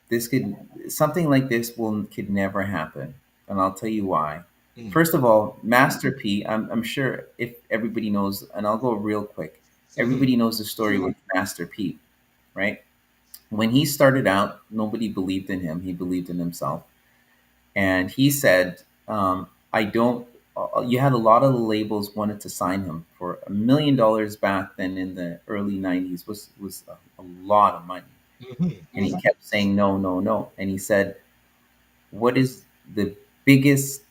Speaker 8: this could something like this could never happen, and I'll tell you why.
Speaker 4: Mm.
Speaker 8: First of all, Master P. I'm sure if everybody knows, and I'll go real quick. Everybody knows the story with Master P, right? When he started out, nobody believed in him. He believed in himself, and he said, "I don't." You had a lot of the labels wanted to sign him for $1 million back then in the early '90s was a lot of money. And he kept saying no, no, no. And he said, "What is the biggest?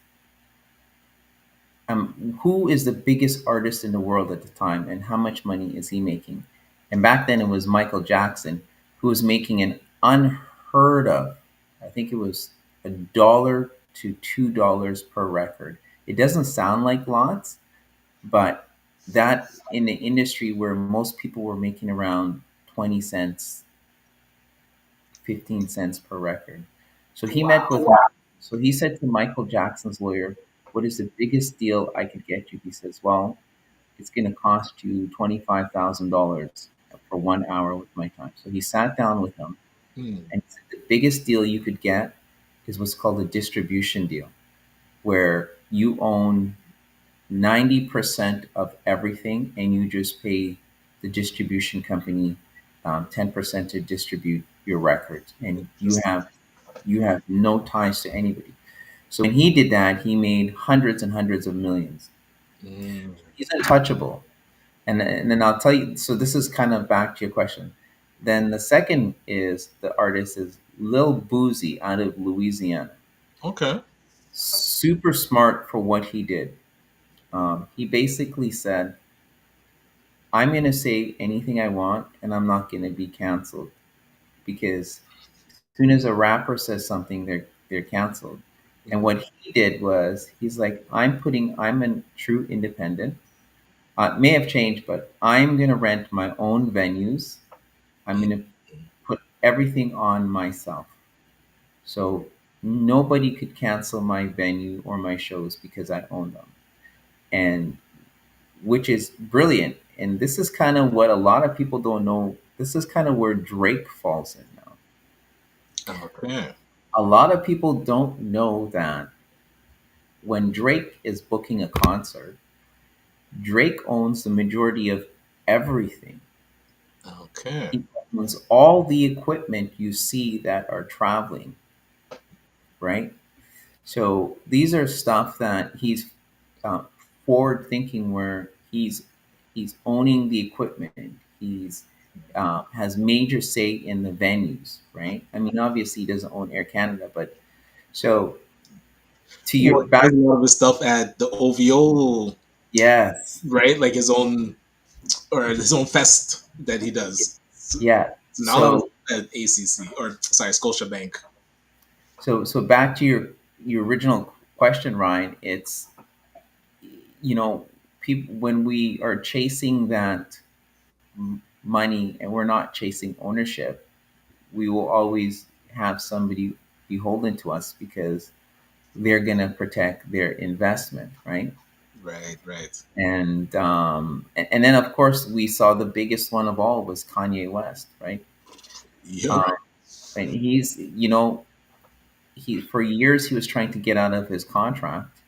Speaker 8: Who is the biggest artist in the world at the time, and how much money is he making?" And back then it was Michael Jackson, who was making an unheard of. I think it was $1 to $2 per record. It doesn't sound like lots, but that in the industry where most people were making around 20 cents 15 cents per record. So he met with, so he said to Michael Jackson's lawyer, "What is the biggest deal I could get you?" He says, "Well, it's going to cost you $25,000 for 1 hour with my time." So he sat down with him and he said, "The biggest deal you could get is what's called a distribution deal, where you own 90% of everything and you just pay the distribution company 10% to distribute your records, and you have no ties to anybody." So when he did that, he made hundreds and hundreds of millions. He's untouchable. And then I'll tell you, so this is kind of back to your question. Then the second is the artist is Lil Boozy out of Louisiana.
Speaker 4: Okay.
Speaker 8: Super smart for what he did. He basically said, "I'm going to say anything I want and I'm not going to be canceled." Because as soon as a rapper says something, they're canceled. And what he did was he's like, I'm a true independent. It may have changed, but I'm gonna rent my own venues. I'm gonna put everything on myself. So nobody could cancel my venue or my shows because I own them. And which is brilliant. And this is kind of what a lot of people don't know. This is kind of where Drake falls in now.
Speaker 4: Okay.
Speaker 8: A lot of people don't know that when Drake is booking a concert, Drake owns the majority of everything.
Speaker 4: Okay.
Speaker 8: He owns all the equipment you see that are traveling, right? So these are stuff that he's forward thinking, where he's owning the equipment. He's has major say in the venues, right? I mean, obviously he doesn't own Air Canada, but so to your
Speaker 4: He
Speaker 8: back,
Speaker 4: does a lot of his stuff at the OVO,
Speaker 8: yes,
Speaker 4: right? Like his own fest that he does.
Speaker 8: yeah.
Speaker 4: Now
Speaker 8: So
Speaker 4: at ACC, or sorry, Scotiabank.
Speaker 8: so back to your original question, Ryan. It's, people, when we are chasing that money and we're not chasing ownership, we will always have somebody beholden to us because they're going to protect their investment, right?
Speaker 4: Right.
Speaker 8: And then of course we saw the biggest one of all was Kanye West, right?
Speaker 4: Yeah.
Speaker 8: And he's, he for years he was trying to get out of his contract,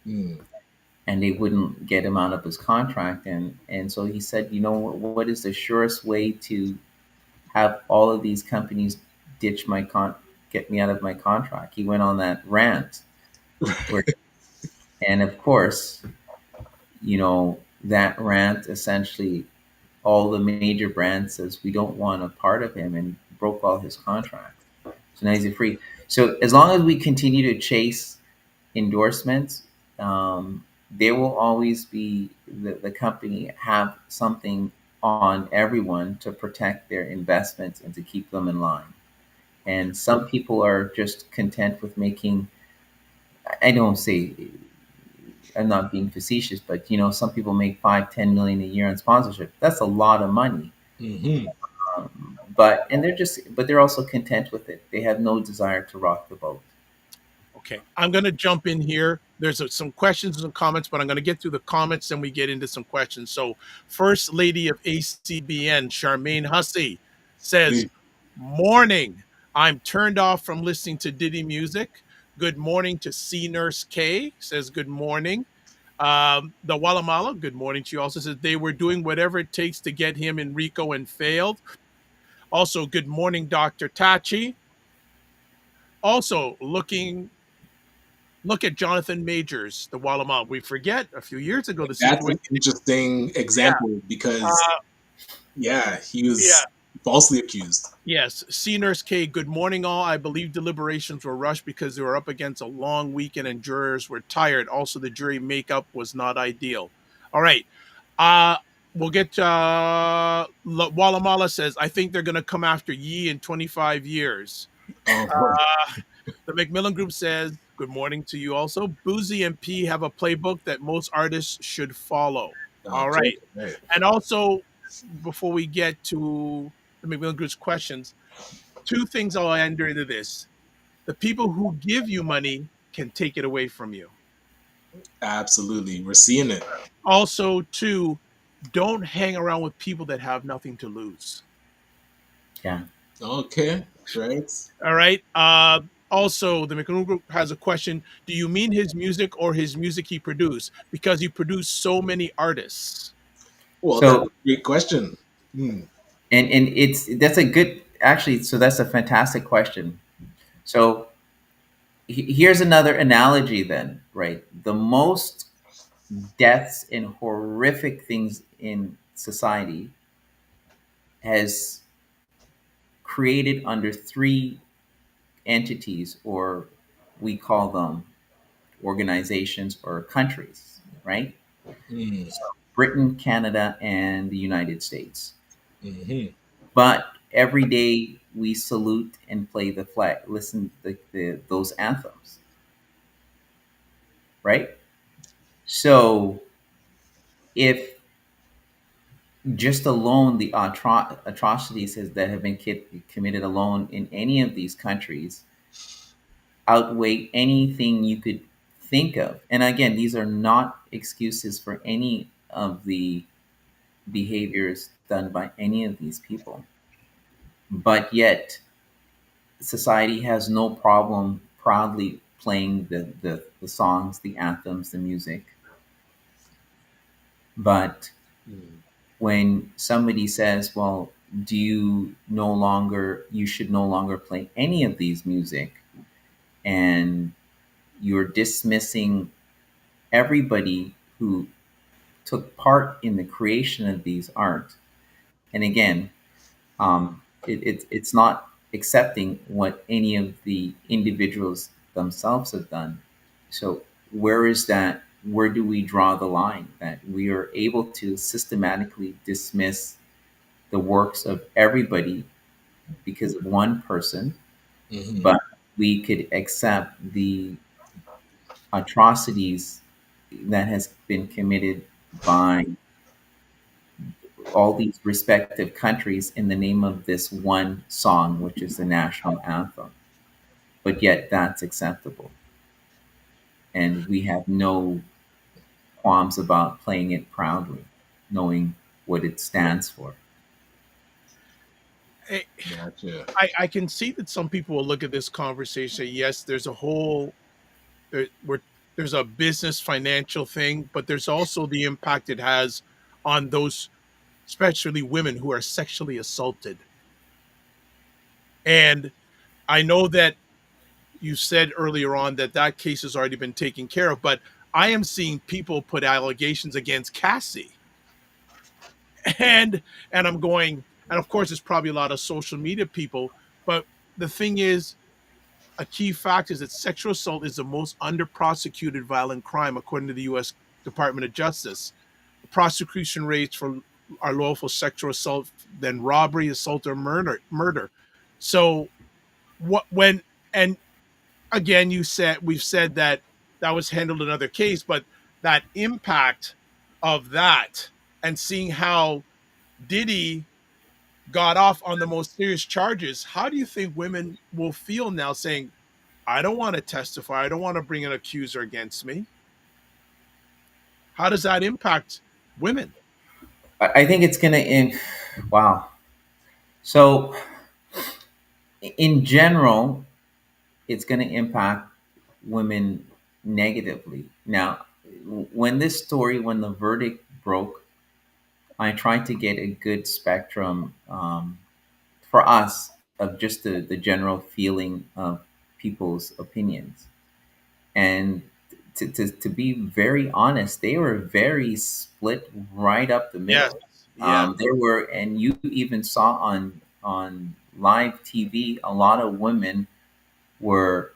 Speaker 8: and they wouldn't get him out of his contract, and so he said, what is the surest way to have all of these companies ditch get me out of my contract? He went on that rant, and of course, that rant essentially, all the major brands says we don't want a part of him, and broke all his contracts. So now he's free. So as long as we continue to chase endorsements, there will always be the company have something on everyone to protect their investments and to keep them in line. And some people are just content with making, I don't say, I'm not being facetious, but some people make 5-10 million a year on sponsorship. That's a lot of money. But they're also content with it. They have no desire to rock the boat.
Speaker 5: Okay, I'm going to jump in here. There's some questions and some comments, but I'm going to get through the comments and we get into some questions. So, First Lady of ACBN, Charmaine Hussey, says,
Speaker 4: Please.
Speaker 5: "Morning. I'm turned off from listening to Diddy music. Good morning to C Nurse K, says good morning. The Walamala, good morning to you, also says they were doing whatever it takes to get him in Rico and failed. Also, good morning, Dr. Tachi. Also, look at Jonathan Majors, the Walamala. We forget a few years ago the
Speaker 4: That's
Speaker 5: situation.
Speaker 4: an interesting example because, he was
Speaker 5: yeah.
Speaker 4: falsely accused.
Speaker 5: Yes, C Nurse K, good morning all. I believe deliberations were rushed because they were up against a long weekend and jurors were tired. Also, the jury makeup was not ideal. All right. We'll get Walamala says, I think they're going to come after Yee in 25 years.
Speaker 4: Oh,
Speaker 5: The Macmillan Group says, good morning to you also. Boozy and P have a playbook that most artists should follow. All right.
Speaker 4: right.
Speaker 5: And also, before we get to the Macmillan Group's questions, two things I'll enter into this. The people who give you money can take it away from you.
Speaker 4: Absolutely. We're seeing it.
Speaker 5: Also, two, don't hang around with people that have nothing to lose.
Speaker 8: Yeah.
Speaker 4: Okay. Right.
Speaker 5: All right. Also, the Macmillan Group has a question. Do you mean his music or his music he produced? Because he produced so many artists.
Speaker 4: Well,
Speaker 8: So-
Speaker 4: that's a great question.
Speaker 8: And that's a good, actually, so that's a fantastic question. So here's another analogy then, right? The most deaths and horrific things in society has created under three entities, or we call them organizations or countries, right?
Speaker 4: Mm.
Speaker 8: Britain, Canada, and the United States.
Speaker 4: Hmm.
Speaker 8: But every day we salute and play the flag, listen those anthems, right? So if just alone the atrocities that have been committed alone in any of these countries outweigh anything you could think of. And again, these are not excuses for any of the behaviors done by any of these people. But yet, society has no problem proudly playing the songs, the anthems, the music. But when somebody says, well, you should no longer play any of these music, and you're dismissing everybody who took part in the creation of these art. And again, it's not accepting what any of the individuals themselves have done. So where do we draw the line that we are able to systematically dismiss the works of everybody because of one person,
Speaker 4: Mhm.
Speaker 8: but we could accept the atrocities that has been committed by all these respective countries in the name of this one song, which is the national anthem. But yet that's acceptable. And we have no qualms about playing it proudly, knowing what it stands for.
Speaker 4: Gotcha.
Speaker 5: I can see that some people will look at this conversation. Yes, there's there's a business financial thing, but there's also the impact it has on those, especially women who are sexually assaulted. And I know that you said earlier on that case has already been taken care of, but I am seeing people put allegations against Cassie. And I'm going, and of course, it's probably a lot of social media people, but the thing is, a key fact is that sexual assault is the most under-prosecuted violent crime, according to the U.S. Department of Justice. The prosecution rates are lower for sexual assault than robbery, assault, or murder. So, and again, we've said that was handled in another case, but that impact of that and seeing how Diddy got off on the most serious charges, how do you think women will feel now saying, I don't want to testify. I don't want to bring an accuser against me. How does that impact women?
Speaker 8: I think it's gonna in. Wow. So in general, it's going to impact women negatively. Now, when this story, when the verdict broke, I tried to get a good spectrum for us of just the general feeling of people's opinions. And to be very honest, they were very split right up the
Speaker 5: Yes.
Speaker 8: middle.
Speaker 5: Yeah.
Speaker 8: There were, and you even saw on live TV, a lot of women were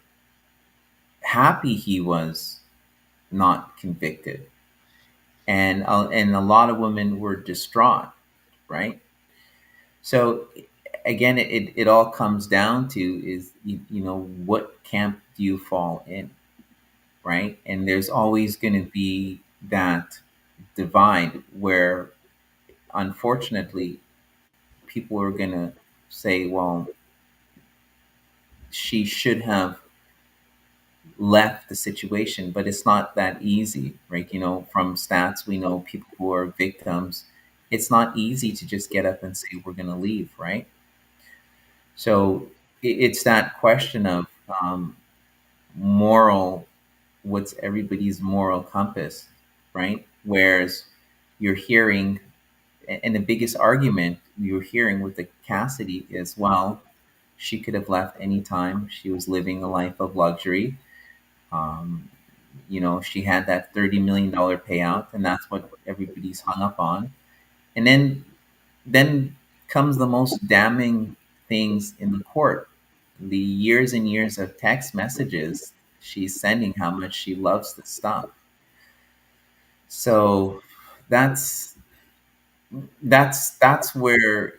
Speaker 8: happy he was not convicted, and a lot of women were distraught, right? So again, it all comes down to is what camp do you fall in, right? And there's always going to be that divide where unfortunately people are going to say, well, she should have left the situation, but it's not that easy, right? From stats, we know people who are victims, it's not easy to just get up and say, we're going to leave, right? So it's that question of moral, what's everybody's moral compass, right? Whereas you're hearing, and the biggest argument you're hearing with the Cassidy is, well, she could have left anytime. She was living a life of luxury. She had that $30 million payout, and that's what everybody's hung up on. And then comes the most damning things in the court: the years and years of text messages she's sending, how much she loves the stuff. So that's where,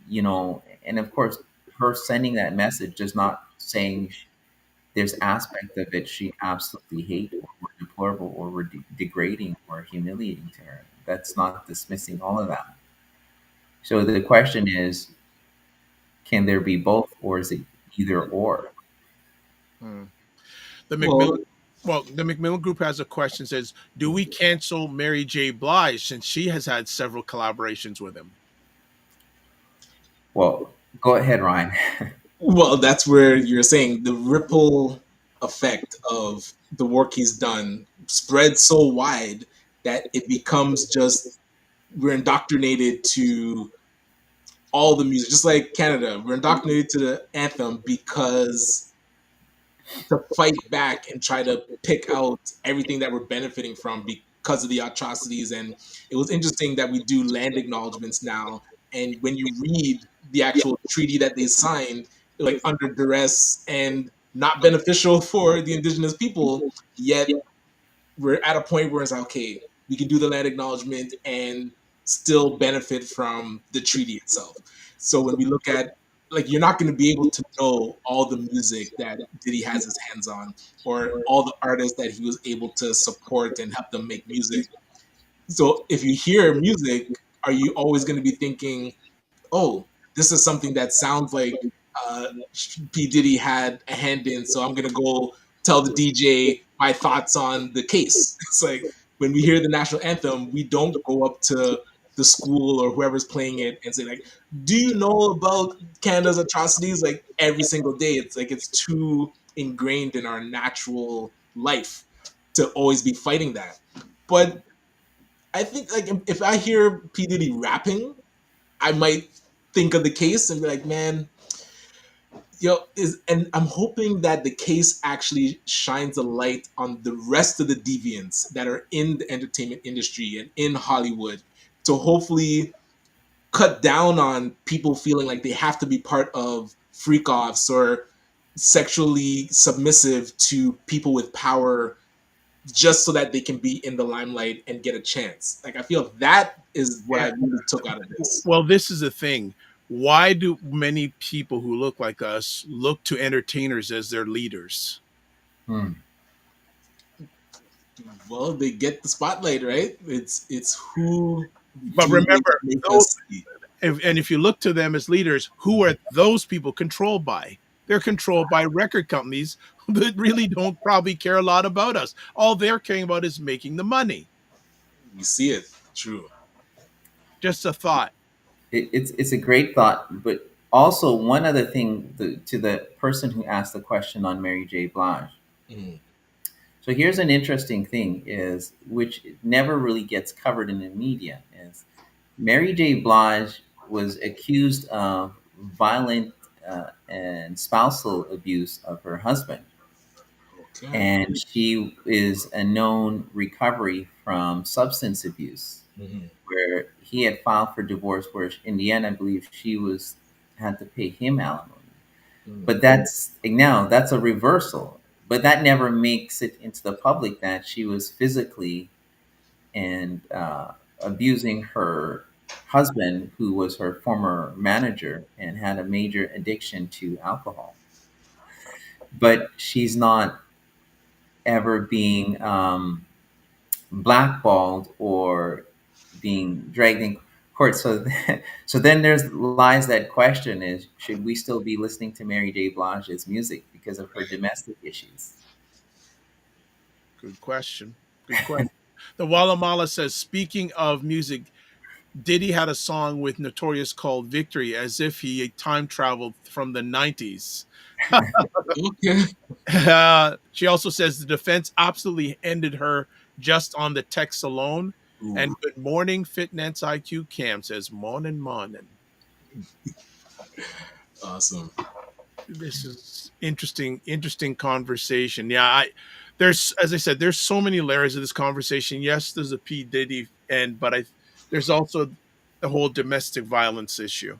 Speaker 8: and of course, her sending that message does not saying there's aspect of it she absolutely hate or were deplorable or were degrading or humiliating to her. That's not dismissing all of that. So the question is, can there be both, or is it either or?
Speaker 5: The Macmillan Group has a question, says, do we cancel Mary J. Blige since she has had several collaborations with him?
Speaker 8: Well, go ahead, Ryan.
Speaker 4: Well, that's where you're saying the ripple effect of the work he's done spreads so wide that it becomes just, we're indoctrinated to all the music, just like Canada. We're indoctrinated to the anthem because to fight back and try to pick out everything that we're benefiting from because of the atrocities. And it was interesting that we do land acknowledgements now. And when you read the actual treaty that they signed, like under duress and not beneficial for the indigenous people, yet we're at a point where it's like, okay, we can do the land acknowledgement and still benefit from the treaty itself. So when we look at, like, you're not going to be able to know all the music that Diddy has his hands on, or all the artists that he was able to support and help them make music. So if you hear music, are you always going to be thinking, oh, this is something that sounds like P. Diddy had a hand in, so I'm going to go tell the DJ my thoughts on the case. It's like, when we hear the national anthem, we don't go up to the school or whoever's playing it and say, like, do you know about Canada's atrocities? Like, every single day, it's like, it's too ingrained in our natural life to always be fighting that. But I think, like, if I hear P. Diddy rapping, I might think of the case and be like, man, and I'm hoping that the case actually shines a light on the rest of the deviants that are in the entertainment industry and in Hollywood, to hopefully cut down on people feeling like they have to be part of freak-offs or sexually submissive to people with power just so that they can be in the limelight and get a chance. Like, I feel that is what I really took out of this.
Speaker 5: Well, this is the thing. Why do many people who look like us look to entertainers as their leaders?
Speaker 4: Well, they get the spotlight, right? It's who.
Speaker 5: But remember, if you look to them as leaders, who are those people controlled by? they're controlled by record companies that really don't probably care a lot about us. All they're caring about is making the money.
Speaker 4: We see it. True.
Speaker 5: Just a thought.
Speaker 8: It's a great thought, but also one other thing to the person who asked the question on Mary J. Blige.
Speaker 4: Mm.
Speaker 8: So here's an interesting thing is which never really gets covered in the media is Mary J. Blige was accused of violent and spousal abuse of her husband,
Speaker 4: Okay.
Speaker 8: and she is a known recovery from substance abuse,
Speaker 4: Mhm.
Speaker 8: where he had filed for divorce, where in the end, I believe she was had to pay him alimony.
Speaker 4: Mm.
Speaker 8: But that's a reversal. But that never makes it into the public that she was physically and abusing her husband, who was her former manager and had a major addiction to alcohol. But she's not ever being blackballed or being dragged in court. So, so then there's lies that question is: should we still be listening to Mary J. Blige's music because of her domestic issues?
Speaker 5: Good question. Good question. The Walla Mala says, speaking of music, Diddy had a song with Notorious called Victory, as if he time traveled from the 90s.
Speaker 4: Okay.
Speaker 5: She also says the defense absolutely ended her just on the text alone.
Speaker 4: Ooh.
Speaker 5: And good morning, Fitness IQ Cam says, morning, morning.
Speaker 4: Awesome.
Speaker 5: This is interesting conversation. Yeah, there's, as I said, there's so many layers of this conversation. Yes, there's a P Diddy but there's also the whole domestic violence issue,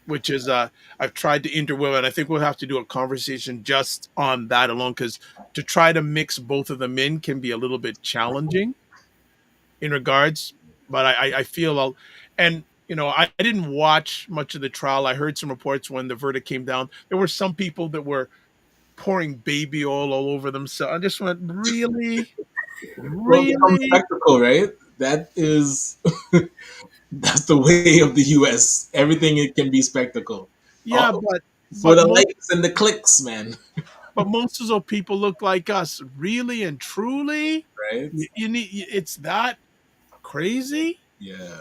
Speaker 5: which is I've tried to interweave, and I think we'll have to do a conversation just on that alone, because to try to mix both of them in can be a little bit challenging in regards. But I feel and I didn't watch much of the trial. I heard some reports when the verdict came down. There were some people that were pouring baby oil all over themselves. I just went, really?
Speaker 4: Well, it becomes spectacle, right? That is, that's the way of the U.S. Everything it can be spectacle.
Speaker 5: Yeah,
Speaker 4: Oh,
Speaker 5: but
Speaker 4: for the
Speaker 5: most,
Speaker 4: likes and the clicks, man.
Speaker 5: but most of those people look like us, really and truly.
Speaker 4: Right?
Speaker 5: You need it's that crazy.
Speaker 4: Yeah.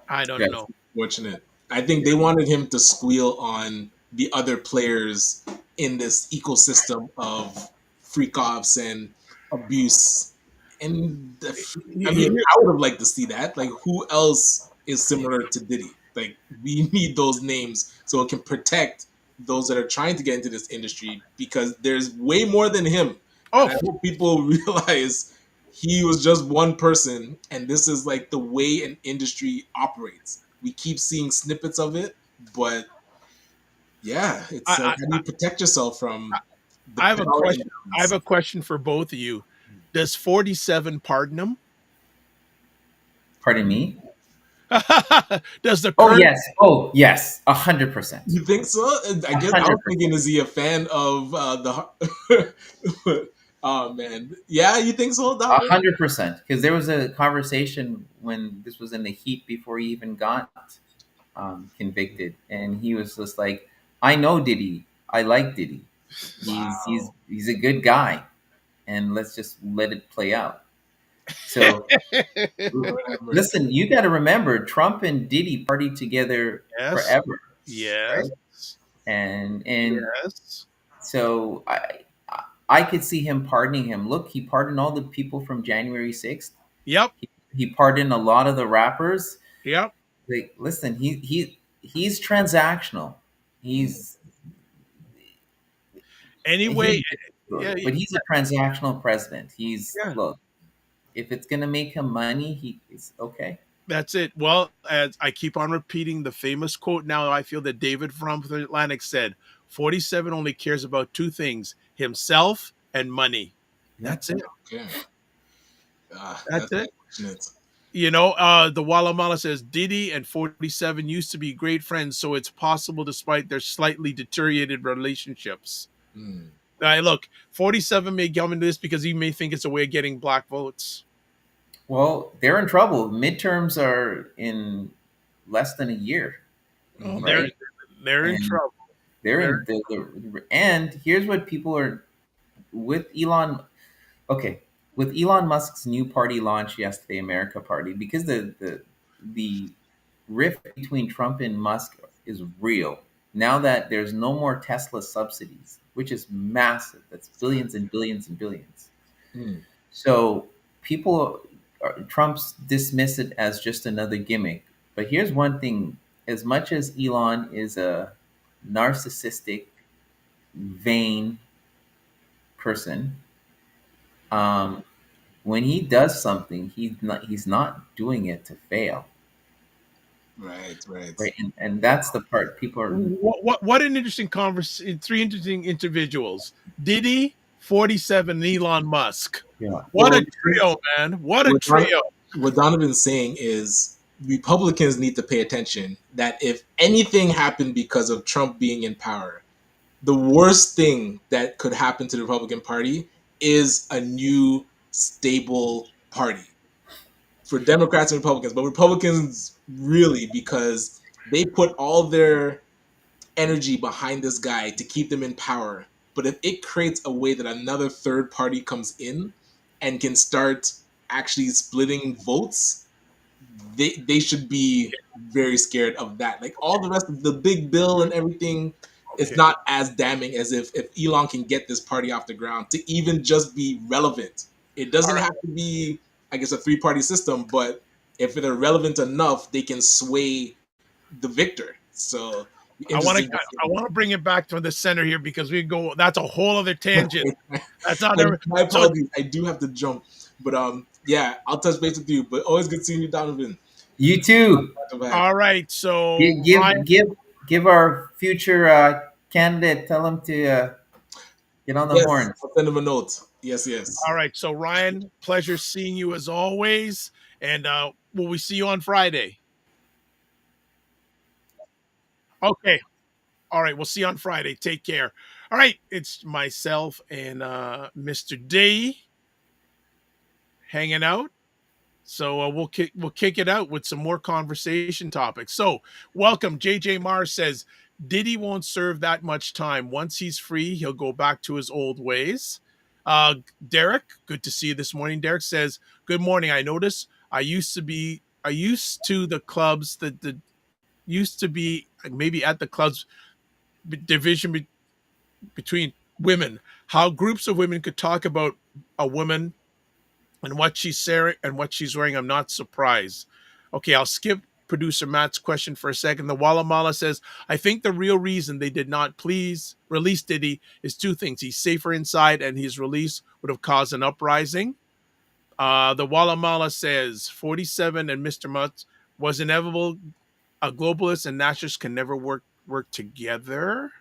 Speaker 5: I don't
Speaker 8: Yes.
Speaker 5: know.
Speaker 4: Fortunate. I think they wanted him to squeal on the other players in this ecosystem of freak offs and abuse. And I mean, I would have liked to see that. Like, who else is similar to Diddy? Like, we need those names so it can protect those that are trying to get into this industry, because there's way more than him.
Speaker 5: Oh,
Speaker 4: And I hope people realize he was just one person, and this is like the way an industry operates. We keep seeing snippets of it, but yeah, it's like, how do you protect yourself from?
Speaker 5: I have a question. I have a question for both of you. Does 47 pardon him?
Speaker 8: Pardon me?
Speaker 5: Does the
Speaker 8: Oh
Speaker 5: current,
Speaker 8: yes. Oh yes. 100%.
Speaker 4: You think so? I guess I was thinking, is he a fan of the? Oh man, yeah, you think so?
Speaker 8: 100%. Because there was a conversation when this was in the heat before he even got convicted, and he was just like, "I know Diddy. I like Diddy. He's a good guy, and let's just let it play out." So listen, you got to remember, Trump and Diddy partied together forever.
Speaker 5: Yes.
Speaker 8: Right? And
Speaker 5: Yes.
Speaker 8: so I could see him pardoning him. Look, he pardoned all the people from January 6th.
Speaker 5: Yep.
Speaker 8: He pardoned a lot of the rappers.
Speaker 5: Yep.
Speaker 8: Like, listen, he's transactional. He's
Speaker 5: anyway,
Speaker 8: but he's a transactional president. Look, if it's gonna make him money, he's okay.
Speaker 5: That's it. Well, as I keep on repeating the famous quote now, I feel that David from the Atlantic said, 47 only cares about two things: himself and money. That's it.
Speaker 4: Okay.
Speaker 5: That's it.
Speaker 4: Unfortunate.
Speaker 5: The Walla Mala says Diddy and 47 used to be great friends, so it's possible despite their slightly deteriorated relationships. Look, 47 may come into this because he may think it's a way of getting black votes.
Speaker 8: Well, they're in trouble. Midterms are in less than a year.
Speaker 5: Oh,
Speaker 8: right?
Speaker 5: They're in
Speaker 8: And
Speaker 5: trouble.
Speaker 8: they're in and here's what people are with Elon. Okay, with Elon Musk's new party launch yesterday, America Party, because the rift between Trump and Musk is real. Now that there's no more Tesla subsidies, which is massive, that's billions and billions and billions.
Speaker 4: Hmm.
Speaker 8: So Trump's dismiss it as just another gimmick. But here's one thing: as much as Elon is a narcissistic, vain person, um, when he does something, he's not doing it to fail,
Speaker 4: Right, right.
Speaker 8: right? And that's the part people are.
Speaker 5: What an interesting conversation. Three interesting individuals: Diddy, 47, and Elon Musk.
Speaker 8: Yeah.
Speaker 5: What a
Speaker 4: Well,
Speaker 5: trio, man! What a
Speaker 4: what,
Speaker 5: trio.
Speaker 4: what Donovan's saying is Republicans need to pay attention that if anything happened because of Trump being in power, the worst thing that could happen to the Republican Party is a new stable party for Democrats and Republicans, but Republicans really because they put all their energy behind this guy to keep them in power. But if it creates a way that another third party comes in and can start actually splitting votes, they should be very scared of that. Like all the rest of the big bill and everything, it's
Speaker 5: Okay.
Speaker 4: not as damning as if Elon can get this party off the ground to even just be relevant. It doesn't have to be, I guess, a three-party system, but if they're relevant enough, they can sway the victor. So
Speaker 5: I want
Speaker 4: interesting.
Speaker 5: to bring it back to the center here because we go. That's a whole other tangent. That's not
Speaker 4: My apologies. I do have to jump, but yeah, I'll touch base with you. But always good seeing you, Donovan.
Speaker 8: You too.
Speaker 5: All right. So
Speaker 8: Give our future candidate. Tell him to get on the
Speaker 4: Yes,
Speaker 8: horn.
Speaker 4: I'll send him a note. Yes, yes.
Speaker 5: All right. So Ryan, pleasure seeing you as always. And will we see you on Friday? Okay. All right. We'll see you on Friday. Take care. All right. It's myself and Mr. D hanging out. So we'll kick it out with some more conversation topics. So welcome. JJ Mars says Diddy won't serve that much time. Once he's free, he'll go back to his old ways. Derek, good to see you this morning. Derek says, "Good morning. I notice I used to the clubs that used to be maybe at the clubs division between women. How groups of women could talk about a woman." And what she's wearing, I'm not surprised. Okay, I'll skip producer Matt's question for a second. The Walla Mala says, I think the real reason they did not please release Diddy is two things. He's safer inside, and his release would have caused an uprising. The Walla Mala says, 47 and Mr. Mutz was inevitable. A globalist and nationalist can never work together.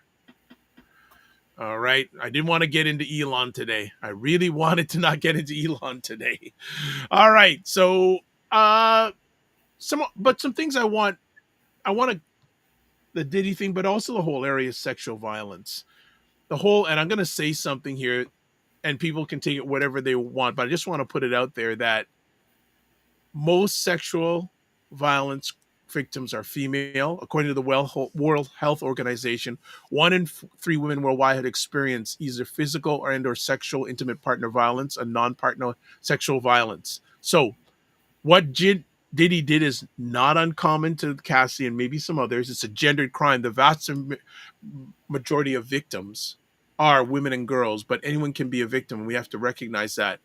Speaker 5: All right. I didn't want to get into Elon today. I really wanted to not get into Elon today. All right. So some things I want the Diddy thing, but also the whole area of sexual violence. And I'm gonna say something here, and people can take it whatever they want, but I just want to put it out there that most sexual violence victims are female. According to the World Health Organization, 1 in 3 women worldwide had experienced either physical or sexual intimate partner violence and non-partner sexual violence. So what Diddy did is not uncommon to Cassie and maybe some others. It's a gendered crime. The vast majority of victims are women and girls, but anyone can be a victim, and we have to recognize that.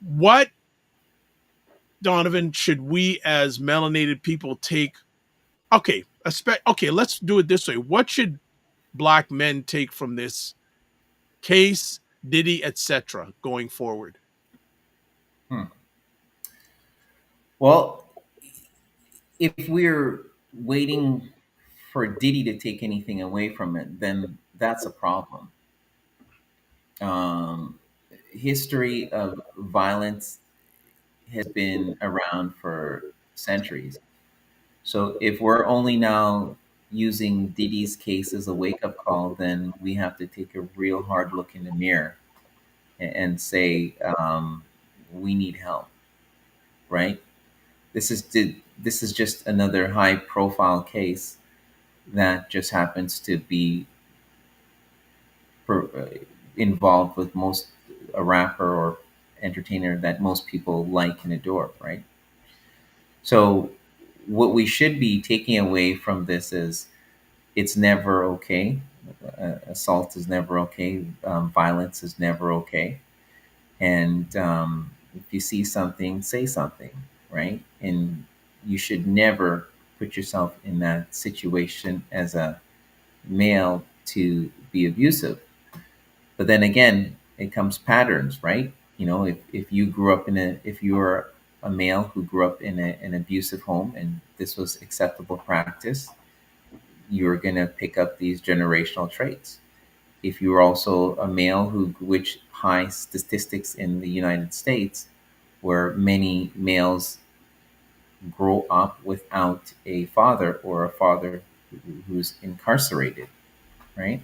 Speaker 5: What, Donovan, should we as melanated people take? Okay, let's do it this way. What should Black men take from this case, Diddy, etc., going forward?
Speaker 8: Well, if we're waiting for Diddy to take anything away from it, then that's a problem. History of violence has been around for centuries. So if we're only now using Diddy's case as a wake up call, then we have to take a real hard look in the mirror and say, we need help, right? This is just another high profile case that just happens to be per, involved with most a rapper or entertainer that most people like and adore, right? So what we should be taking away from this is it's never okay. Assault is never okay. Violence is never okay. And if you see something, say something, right? And you should never put yourself in that situation as a male to be abusive. But then again, it comes patterns, right? You know, if you grew up in if you were a male who grew up in an abusive home and this was acceptable practice, you're going to pick up these generational traits. If you're also a male who, which high statistics in the United States, where many males grow up without a father or a father who's incarcerated, right?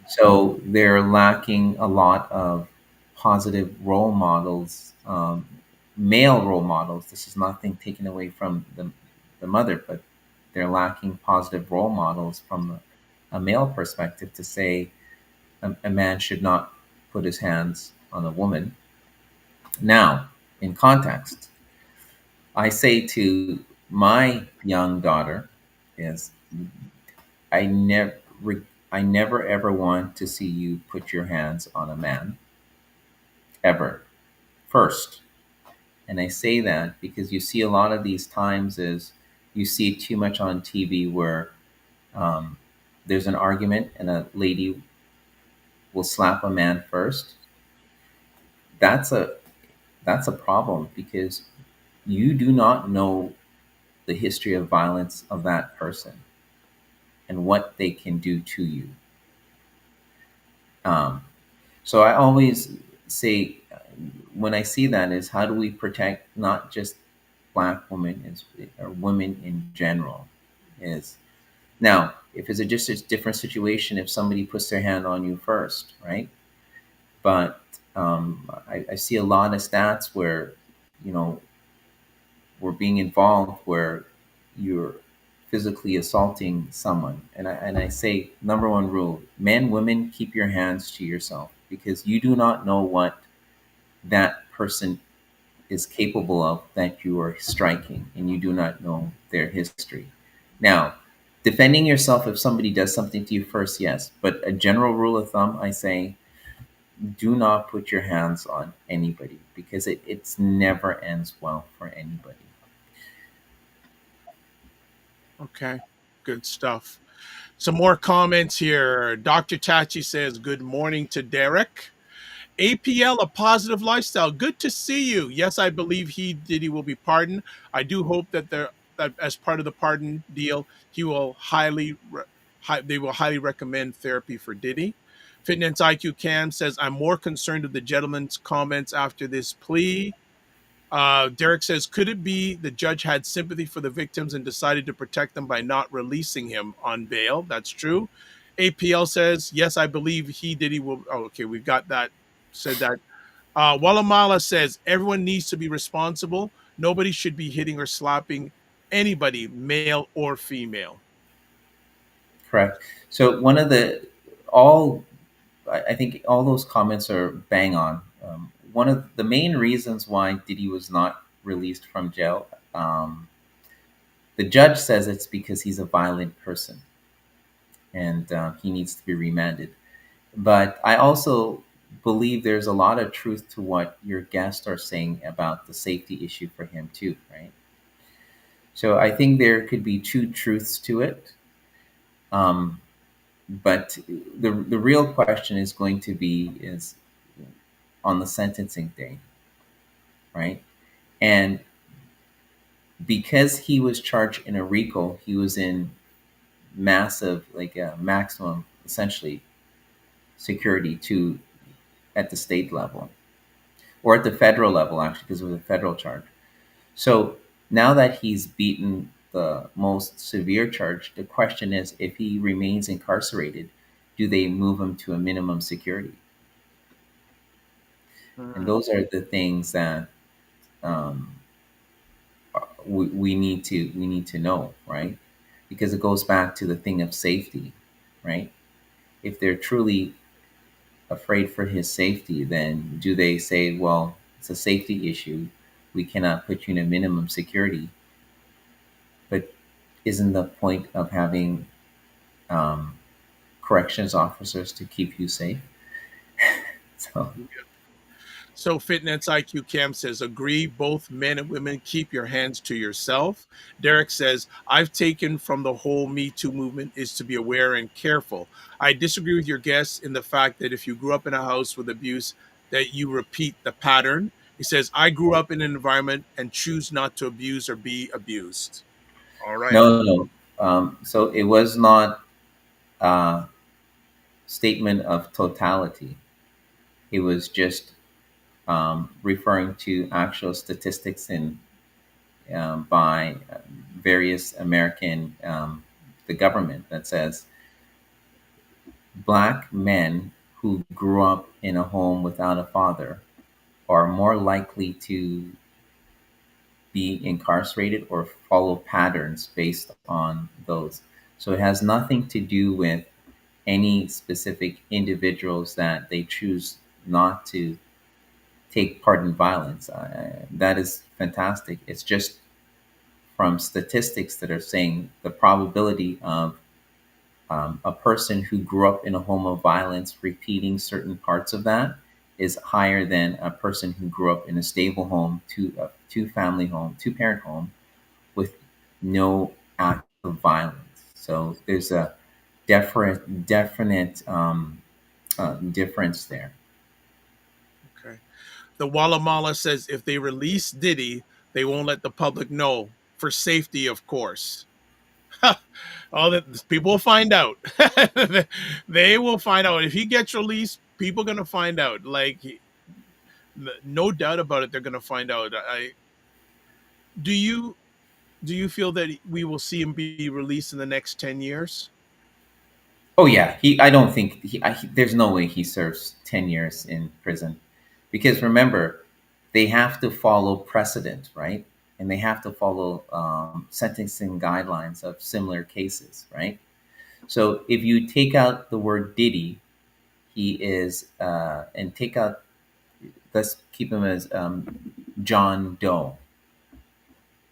Speaker 8: So they're lacking a lot of positive role models, male role models. This is nothing taken away from the mother, but they're lacking positive role models from a male perspective to say a man should not put his hands on a woman. Now, in context, I say to my young daughter is I never I never ever want to see you put your hands on a man ever first. And I say that because you see a lot of these times is you see too much on TV where um, there's an argument and a lady will slap a man first. That's a problem because you do not know the history of violence of that person and what they can do to you. Um, so I always say when I see that is how do we protect not just black women is or women in general is now if it's just a different situation if somebody puts their hand on you first, right? But I see a lot of stats where you know we're being involved where you're physically assaulting someone. And I say, number one rule men, women, keep your hands to yourself because you do not know what that person is capable of that you are striking, and you do not know their history. Now, defending yourself if somebody does something to you first, yes. But a general rule of thumb, I say, do not put your hands on anybody because it's never ends well for anybody.
Speaker 5: Okay, good stuff. Some more comments here. Dr. Tachi says, "Good morning to Derek. APL, a positive lifestyle. Good to see you. Yes, I believe Diddy will be pardoned. I do hope that that as part of the pardon deal, he will they will highly recommend therapy for Diddy." Fitness IQ Cam says, "I'm more concerned with the gentleman's comments after this plea." Derek says, "Could it be the judge had sympathy for the victims and decided to protect them by not releasing him on bail?" That's true. APL says, "Yes, I believe Diddy will." Oh, okay, we've got that. Said that. Walamala says, "Everyone needs to be responsible. Nobody should be hitting or slapping anybody, male or female."
Speaker 8: Correct. So one of the all I think all those comments are bang on. One of the main reasons why Diddy was not released from jail, the judge says it's because he's a violent person and he needs to be remanded. But I also believe there's a lot of truth to what your guests are saying about the safety issue for him too, right? So I think there could be two truths to it. Um, but the real question is going to be is on the sentencing day, right? And because he was charged in a RICO, he was in massive, like a maximum, essentially security to at the state level or at the federal level, actually, because it was a federal charge. So now that he's beaten the most severe charge, the question is if he remains incarcerated, do they move him to a minimum security? And those are the things that um, we need to know, right? because it goes back to the thing of safety, right? If they're truly afraid for his safety, then do they say, well, it's a safety issue, we cannot put you in a minimum security? But isn't the point of having um, corrections officers to keep you safe? So
Speaker 5: So Fitness IQ Cam says, agree, both men and women, keep your hands to yourself. Derek says, I've taken from the whole Me Too movement is to be aware and careful. I disagree with your guests in the fact that if you grew up in a house with abuse, that you repeat the pattern. He says, I grew up in an environment and choose not to abuse or be abused. All right.
Speaker 8: no, no, no. So it was not a statement of totality. It was just referring to actual statistics in by various American, the government, that says black men who grew up in a home without a father are more likely to be incarcerated or follow patterns based on those. So it has nothing to do with any specific individuals that they choose not to take part in violence. That is fantastic. It's just from statistics that are saying the probability of a person who grew up in a home of violence repeating certain parts of that is higher than a person who grew up in a stable home, two family home, two parent home with no act of violence. So there's a definite difference there.
Speaker 5: Okay. The Walla Mala says, if they release Diddy, they won't let the public know for safety, of course. All that people will find out. They will find out if he gets released. People are gonna find out. Like, no doubt about it, they're gonna find out. Do you do you feel that we will see him be released in the next 10 years?
Speaker 8: Oh yeah, he. I don't think there's no way he serves 10 years in prison, because remember, they have to follow precedent, right? And they have to follow sentencing guidelines of similar cases, right? So if you take out the word Diddy, he is, and take out, let's keep him as John Doe,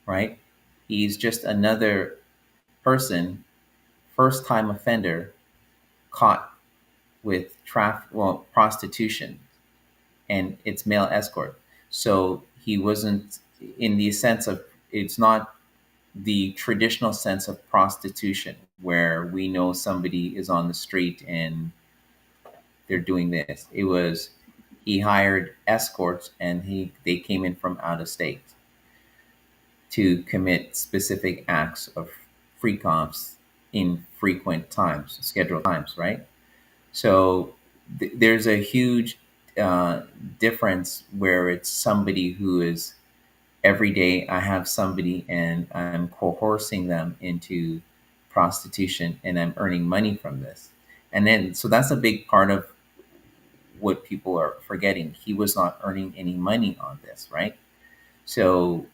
Speaker 8: right? He's just another person, first time offender, caught with prostitution, and it's male escort. So he wasn't in the sense of, it's not the traditional sense of prostitution where we know somebody is on the street and they're doing this. It was, he hired escorts and they came in from out of state to commit specific acts of freak offs in frequent times, scheduled times, right? So there's a huge difference where it's somebody who is, every day I have somebody and I'm coercing them into prostitution and I'm earning money from this. And then, so that's a big part of what people are forgetting. He was not earning any money on this, right? So,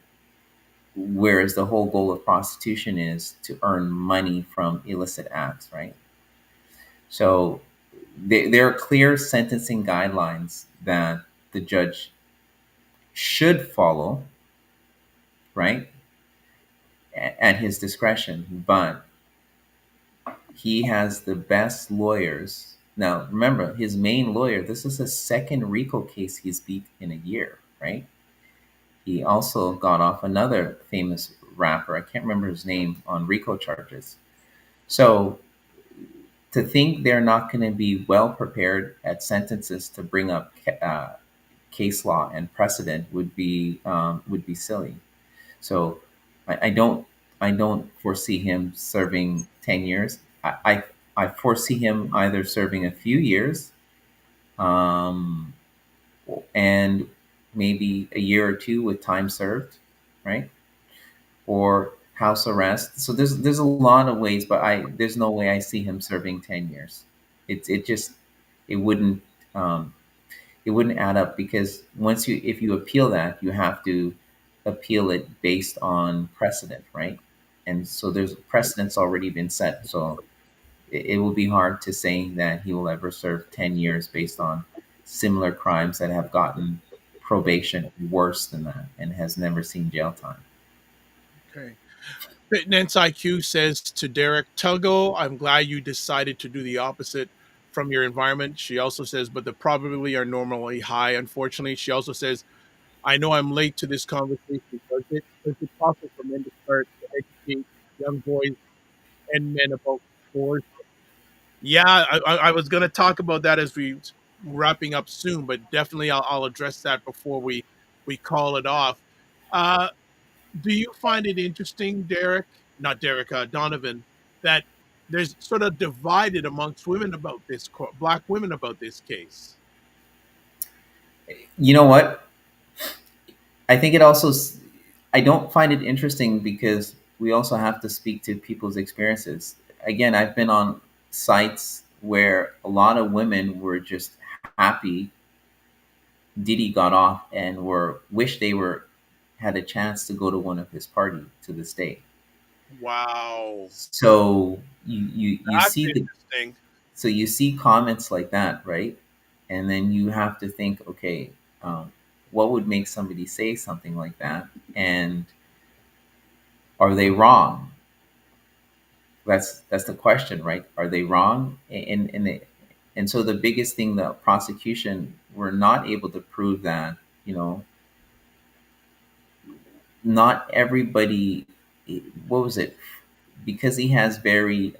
Speaker 8: whereas the whole goal of prostitution is to earn money from illicit acts, right? So, there are clear sentencing guidelines that the judge should follow, right, at his discretion. But he has the best lawyers. Now, remember, his main lawyer, this is his second RICO case he's beat in a year, right? He also got off another famous rapper, I can't remember his name, on RICO charges. So to think they're not going to be well prepared at sentences to bring up case law and precedent would be silly. So I don't foresee him serving 10 years. I foresee him either serving a few years, um, and maybe a year or two with time served, right? Or house arrest. So there's a lot of ways, but there's no way I see him serving 10 years. It just, it wouldn't um, it wouldn't add up, because if you appeal that, you have to appeal it based on precedent, right? and so there's precedents already been set. So it will be hard to say that he will ever serve 10 years based on similar crimes that have gotten probation worse than that and has never seen jail time.
Speaker 5: Okay. Fitness IQ says to Derek Tuggle, I'm glad you decided to do the opposite from your environment. She also says, but the probability are normally high, unfortunately. She also says, I know I'm late to this conversation because it's possible for men to start to educate young boys and men about sports. Yeah, I was going to talk about that as we wrapping up soon, but definitely I'll address that before we call it off. Uh, do you find it interesting, Derek? Not Derek, Donovan, that there's sort of divided amongst women about this, black women about this case?
Speaker 8: You know what? I think it also, I don't find it interesting because we also have to speak to people's experiences. Again, I've been on sites where a lot of women were just happy Diddy got off and wish they had a chance to go to one of his party to this day.
Speaker 5: Wow.
Speaker 8: So you
Speaker 5: That's
Speaker 8: see
Speaker 5: interesting.
Speaker 8: so you see comments like that, right? And then you have to think, okay, what would make somebody say something like that, and are they wrong? That's the question, right? Are they wrong? And so the biggest thing, the prosecution were not able to prove that, not everybody, what was it? Because he has very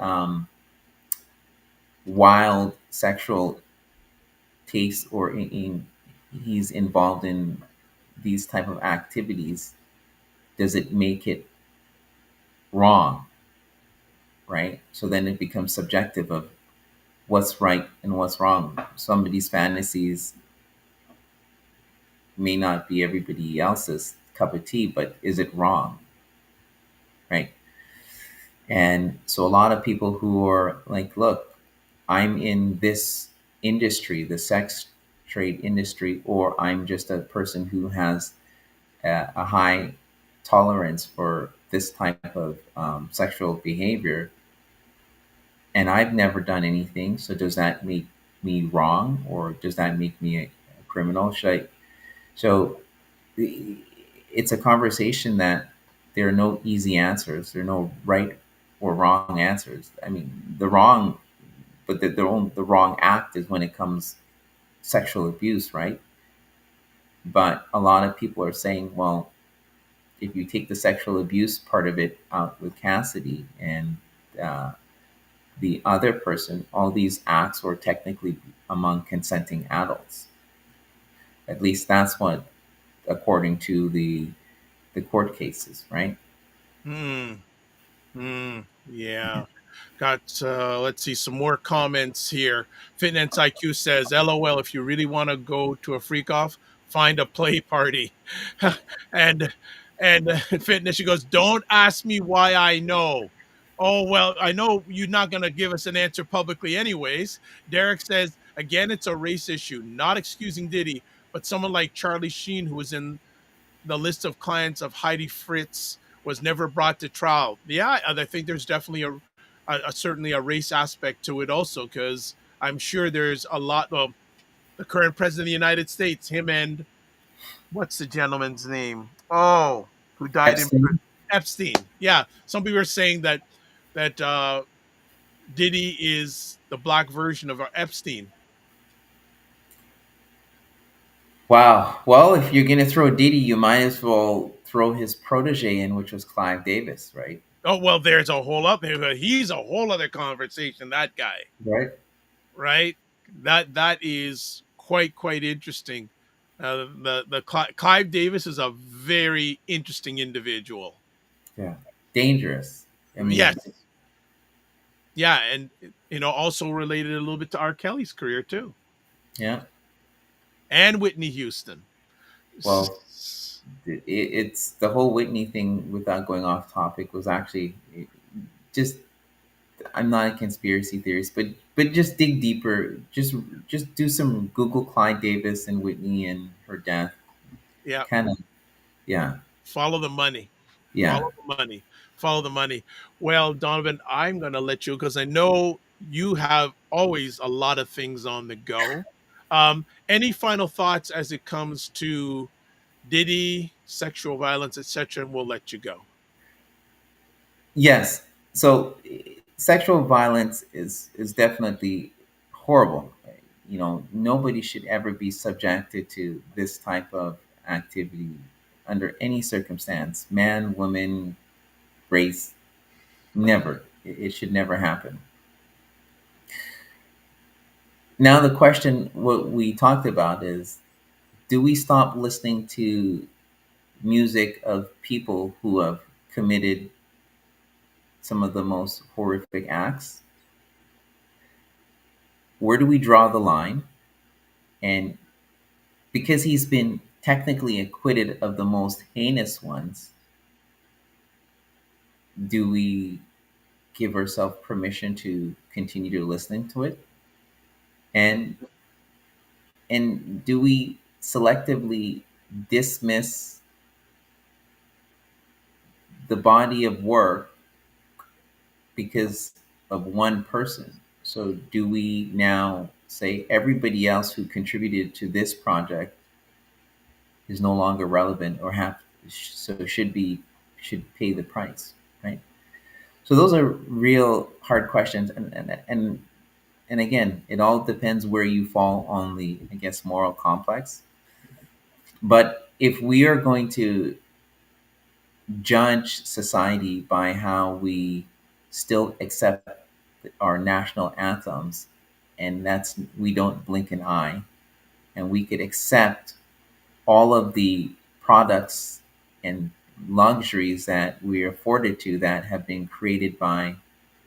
Speaker 8: wild sexual taste, or he's involved in these type of activities, does it make it wrong? Right? So then it becomes subjective of what's right and what's wrong. Somebody's fantasies may not be everybody else's cup of tea, but is it wrong? Right? And so a lot of people who are like, look, I'm in this industry, the sex trade industry, or I'm just a person who has a high tolerance for this type of sexual behavior, and I've never done anything. So does that make me wrong, or does that make me a criminal? So it's a conversation that there are no easy answers. There are no right or wrong answers. I mean, the wrong, but the wrong act is when it comes sexual abuse, right? But a lot of people are saying, well, if you take the sexual abuse part of it out with Cassidy and the other person, all these acts were technically among consenting adults. At least that's what, according to the court cases, right?
Speaker 5: Yeah. Got let's see some more comments here. Fitness IQ says, "LOL. If you really want to go to a freak off, find a play party." and Fitness, she goes, "Don't ask me why I know." Oh well, I know you're not going to give us an answer publicly, anyways. Derek says, "Again, it's a race issue. Not excusing Diddy, but someone like Charlie Sheen, who was in the list of clients of Heidi Fritz, was never brought to trial." Yeah, I think there's definitely certainly a race aspect to it also, because I'm sure there's a lot of the current president of the United States, him and what's the gentleman's name? Oh, who died
Speaker 8: Epstein.
Speaker 5: in Epstein. Yeah, some people are saying that Diddy is the black version of Epstein.
Speaker 8: Wow. Well, if you're going to throw Diddy, you might as well throw his protege in, which was Clive Davis, right?
Speaker 5: Oh well, there's a whole other. He's a whole other conversation. That guy,
Speaker 8: Right.
Speaker 5: right? That is quite interesting. The Clive Davis is a very interesting individual.
Speaker 8: Yeah. Dangerous. I mean,
Speaker 5: Yes. Yeah, and also related a little bit to R. Kelly's career too,
Speaker 8: Yeah.
Speaker 5: and Whitney Houston.
Speaker 8: Well, it's the whole Whitney thing, without going off topic, was actually just, I'm not a conspiracy theorist, but just dig deeper. Just do some Google Clive Davis and Whitney and her death.
Speaker 5: Yeah,
Speaker 8: Kind of, yeah,
Speaker 5: follow the money.
Speaker 8: yeah.
Speaker 5: Follow the money. Follow the money. Well, Donovan, I'm going to let you because I know you have always a lot of things on the go. Any final thoughts as it comes to Diddy, sexual violence, etc., and we'll let you go.
Speaker 8: Yes. So sexual violence is definitely horrible. You know, nobody should ever be subjected to this type of activity under any circumstance. Man, woman, race, never. It should never happen. Now the question what we talked about is, do we stop listening to music of people who have committed some of the most horrific acts? Where do we draw the line? And because he's been technically acquitted of the most heinous ones, do we give ourselves permission to continue to listen to it? And do we selectively dismiss the body of work because of one person? So do we now say everybody else who contributed to this project is no longer relevant or should pay the price, right? So those are real hard questions, and again, it all depends where you fall on the, I guess, moral complex. But if we are going to judge society by how we still accept our national anthems, and that's, we don't blink an eye, and we could accept all of the products and luxuries that we are afforded to that have been created by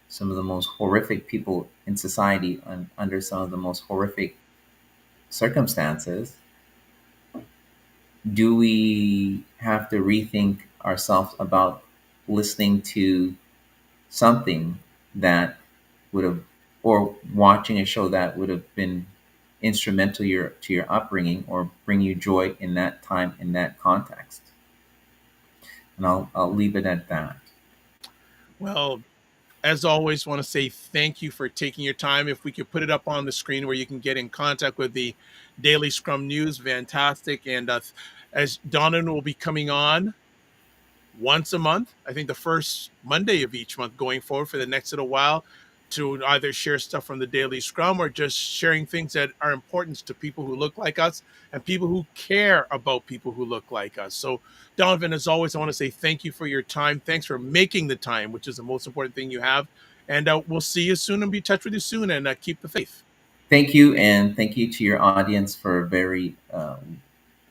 Speaker 8: some of the most horrific people in society under some of the most horrific circumstances, do we have to rethink ourselves about listening to something that would have, or watching a show that would have been instrumental to your upbringing or bring you joy in that time, in that context? And I'll leave it at that.
Speaker 5: Well, as always, want to say thank you for taking your time. If we could put it up on the screen where you can get in contact with the Daily Scrum News, fantastic. And as Donovan will be coming on once a month, I think the first Monday of each month going forward for the next little while, to either share stuff from the Daily Scrum or just sharing things that are important to people who look like us and people who care about people who look like us. So, Donovan, as always, I want to say thank you for your time. Thanks for making the time, which is the most important thing you have. And we'll see you soon and be in touch with you soon, and keep the faith.
Speaker 8: Thank you, and thank you to your audience for very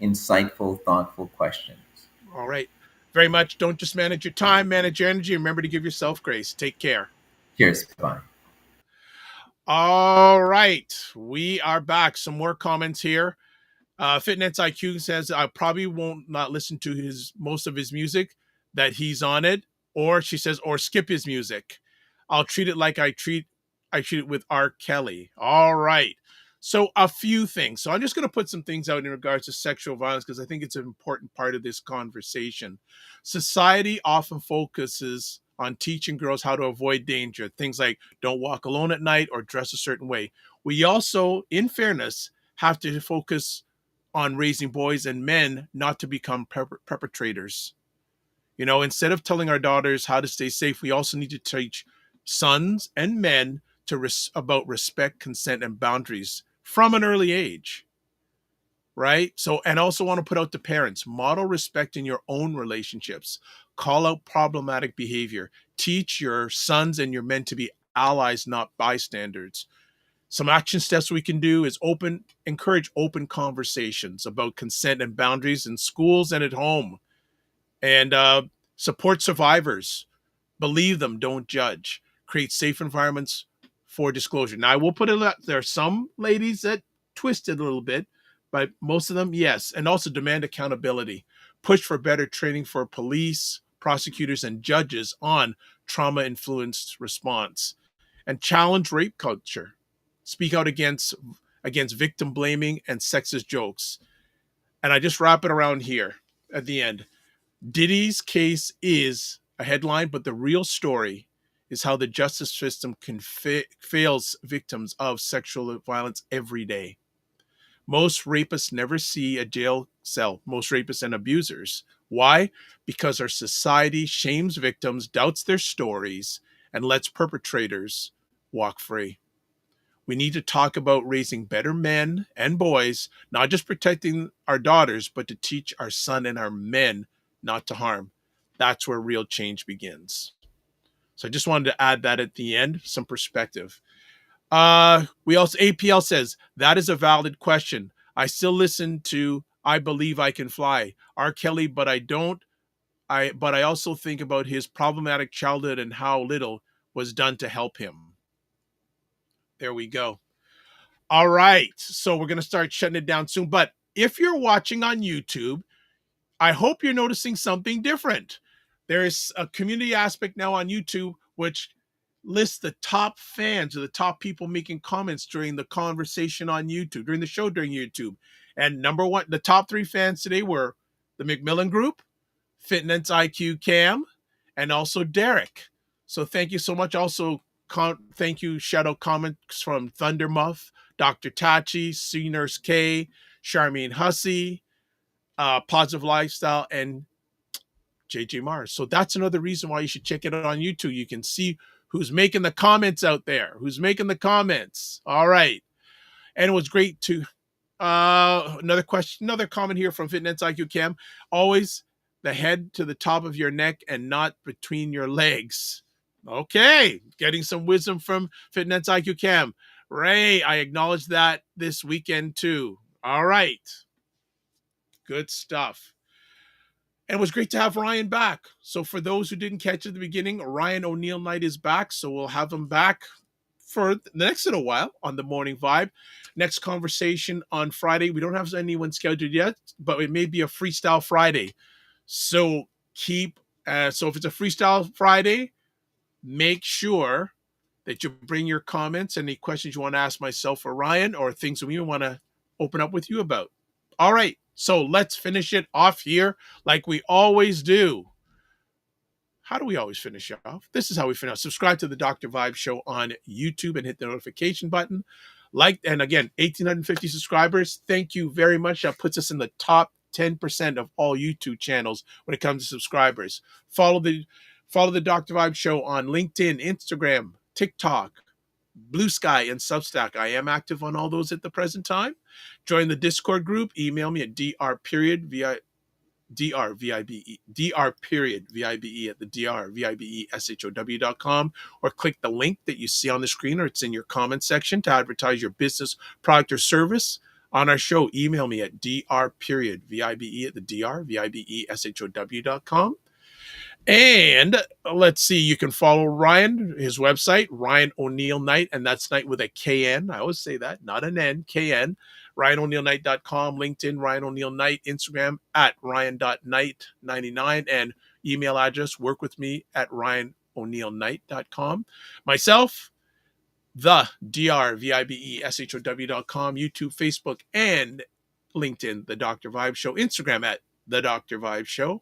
Speaker 8: insightful, thoughtful questions.
Speaker 5: All right. Very much. Don't just manage your time, manage your energy. Remember to give yourself grace. Take care.
Speaker 8: Cheers. Bye.
Speaker 5: All right. We are back. Some more comments here. Fitness IQ says, I probably won't not listen to most of his music that he's on it. Or she says, or skip his music. I'll treat it like I treat it with R. Kelly. All right. So a few things. So I'm just going to put some things out in regards to sexual violence because I think it's an important part of this conversation. Society often focuses on teaching girls how to avoid danger. Things like don't walk alone at night or dress a certain way. We also, in fairness, have to focus on raising boys and men not to become perpetrators. You know, instead of telling our daughters how to stay safe, we also need to teach sons and men about respect, consent, and boundaries from an early age. Right? So, and also want to put out to parents, model respect in your own relationships, call out problematic behavior, teach your sons and your men to be allies, not bystanders. Some action steps we can do is encourage open conversations about consent and boundaries in schools and at home, and support survivors, believe them, don't judge, create safe environments for disclosure. Now, I will put it out, there are some ladies that twist it a little bit, but most of them, yes. And also demand accountability. Push for better training for police, prosecutors, and judges on trauma-influenced response. And challenge rape culture. Speak out against victim blaming and sexist jokes. And I just wrap it around here at the end. Diddy's case is a headline, but the real story is how the justice system fails victims of sexual violence every day. Most rapists never see a jail cell, most rapists and abusers. Why? Because our society shames victims, doubts their stories, and lets perpetrators walk free. We need to talk about raising better men and boys, not just protecting our daughters, but to teach our son and our men not to harm. That's where real change begins. So I just wanted to add that at the end, some perspective. We also, APL says, that is a valid question. I still listen to I Believe I Can Fly, R. Kelly, but I also think about his problematic childhood and how little was done to help him. There we go. All right. So we're going to start shutting it down soon. But if you're watching on YouTube, I hope you're noticing something different. There is a community aspect now on YouTube, which lists the top fans or the top people making comments during the conversation on YouTube, during the show during YouTube. And number one, the top 3 fans today were the McMillan Group, Fitness IQ Cam, and also Derek. So thank you so much. Also, thank you. Shout out comments from Thunder Muff, Dr. Tachi, C Nurse K, Charmaine Hussey, Positive Lifestyle, and JJ Mars. So that's another reason why you should check it out on YouTube. You can see who's making the comments out there, who's making the comments. All right. And it was great to, another comment here from Fitness IQ Cam. Always the head to the top of your neck and not between your legs. Okay. Getting some wisdom from Fitness IQ Cam. Ray, I acknowledge that this weekend too. All right. Good stuff. And it was great to have Ryan back. So for those who didn't catch at the beginning, Ryan O'Neill Knight is back. So we'll have him back for the next little while on the Morning Vibe. Next conversation on Friday. We don't have anyone scheduled yet, but it may be a Freestyle Friday. So so if it's a Freestyle Friday, make sure that you bring your comments, any questions you want to ask myself or Ryan, or things we want to open up with you about. All right. So let's finish it off here like we always do. How do we always finish off? This is how we finish. Subscribe to the Dr. Vibe Show on YouTube and hit the notification button. And again, 1,850 subscribers. Thank you very much. That puts us in the top 10% of all YouTube channels when it comes to subscribers. Follow the Dr. Vibe Show on LinkedIn, Instagram, TikTok, Blue Sky, and Substack. I am active on all those at the present time. Join the Discord group. Email me at dr.vibe at the drvibeshow.com, or click the link that you see on the screen, or it's in your comment section to advertise your business, product, or service on our show. Email me at dr.vibe at the drvibeshow.com. And let's see, you can follow Ryan, his website, Ryan O'Neill Knight, and that's Knight with a KN. I always say that, not an N, KN. RyanO'NeillKnight.com, LinkedIn, Ryan O'Neill Knight, Instagram at Ryan.Knight99, and email address, work with me at RyanO'NeillKnight.com. Myself, the drvibeshow.com, YouTube, Facebook, and LinkedIn, The Dr. Vibe Show, Instagram at The Dr. Vibe Show,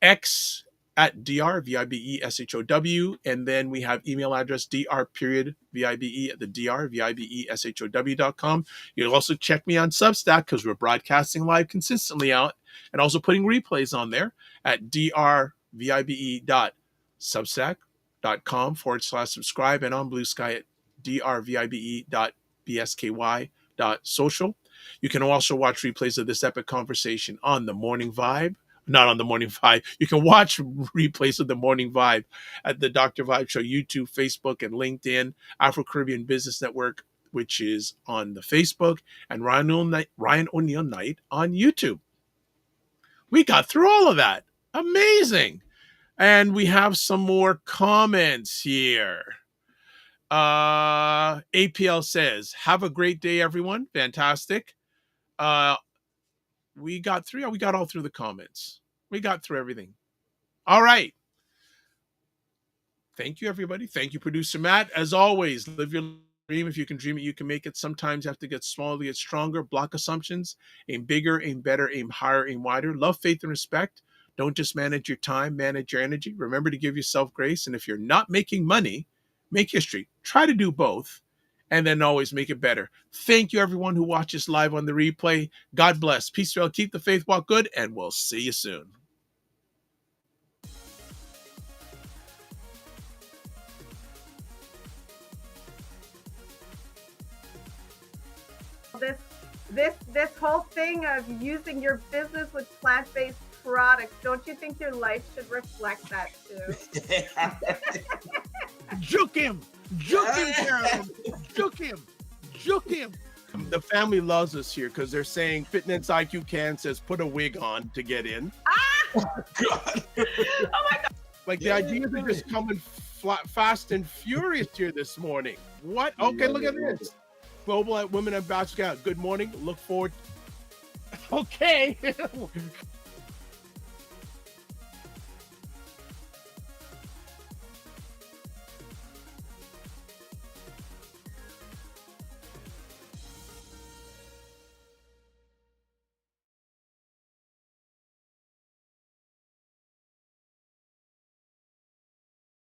Speaker 5: X at drvibeshow, and then we have email address dr.vibe at the drvibeshow.com. You'll also check me on Substack because we're broadcasting live consistently out, and also putting replays on there at drvibe.substack.com/subscribe, and on Blue Sky at drvibe.bsky.social. You can also watch replays of this epic conversation on the Morning Vibe. Not on the Morning Vibe. You can watch replays of the Morning Vibe at the Dr. Vibe Show, YouTube, Facebook, and LinkedIn, Afro-Caribbean Business Network, which is on the Facebook, and Ryan O'Neill Knight on YouTube. We got through all of that. Amazing. And we have some more comments here. APL says, have a great day, everyone. Fantastic. We got all through the comments. We got through everything. All right. Thank you, everybody. Thank you, producer Matt. As always, live your dream. If you can dream it, you can make it. Sometimes you have to get smaller to get stronger. Block assumptions. Aim bigger, aim better, aim higher, aim wider. Love, faith, and respect. Don't just manage your time, manage your energy. Remember to give yourself grace. And if you're not making money, make history. Try to do both and then always make it better. Thank you, everyone who watches live on the replay. God bless. Peace, Israel. Keep the faith walk good, and we'll see you soon.
Speaker 9: This whole thing of using your business with plant-based products, don't you think your life should reflect that too?
Speaker 5: Juke him, Carolyn. Juke him. The family loves us here because they're saying Fitness IQ Can says put a wig on to get in.
Speaker 9: Oh my God.
Speaker 5: Like the ideas are just coming fast and furious here this morning. What? Okay, look at this. Global Women Ambassador. Good morning. Look forward. Okay.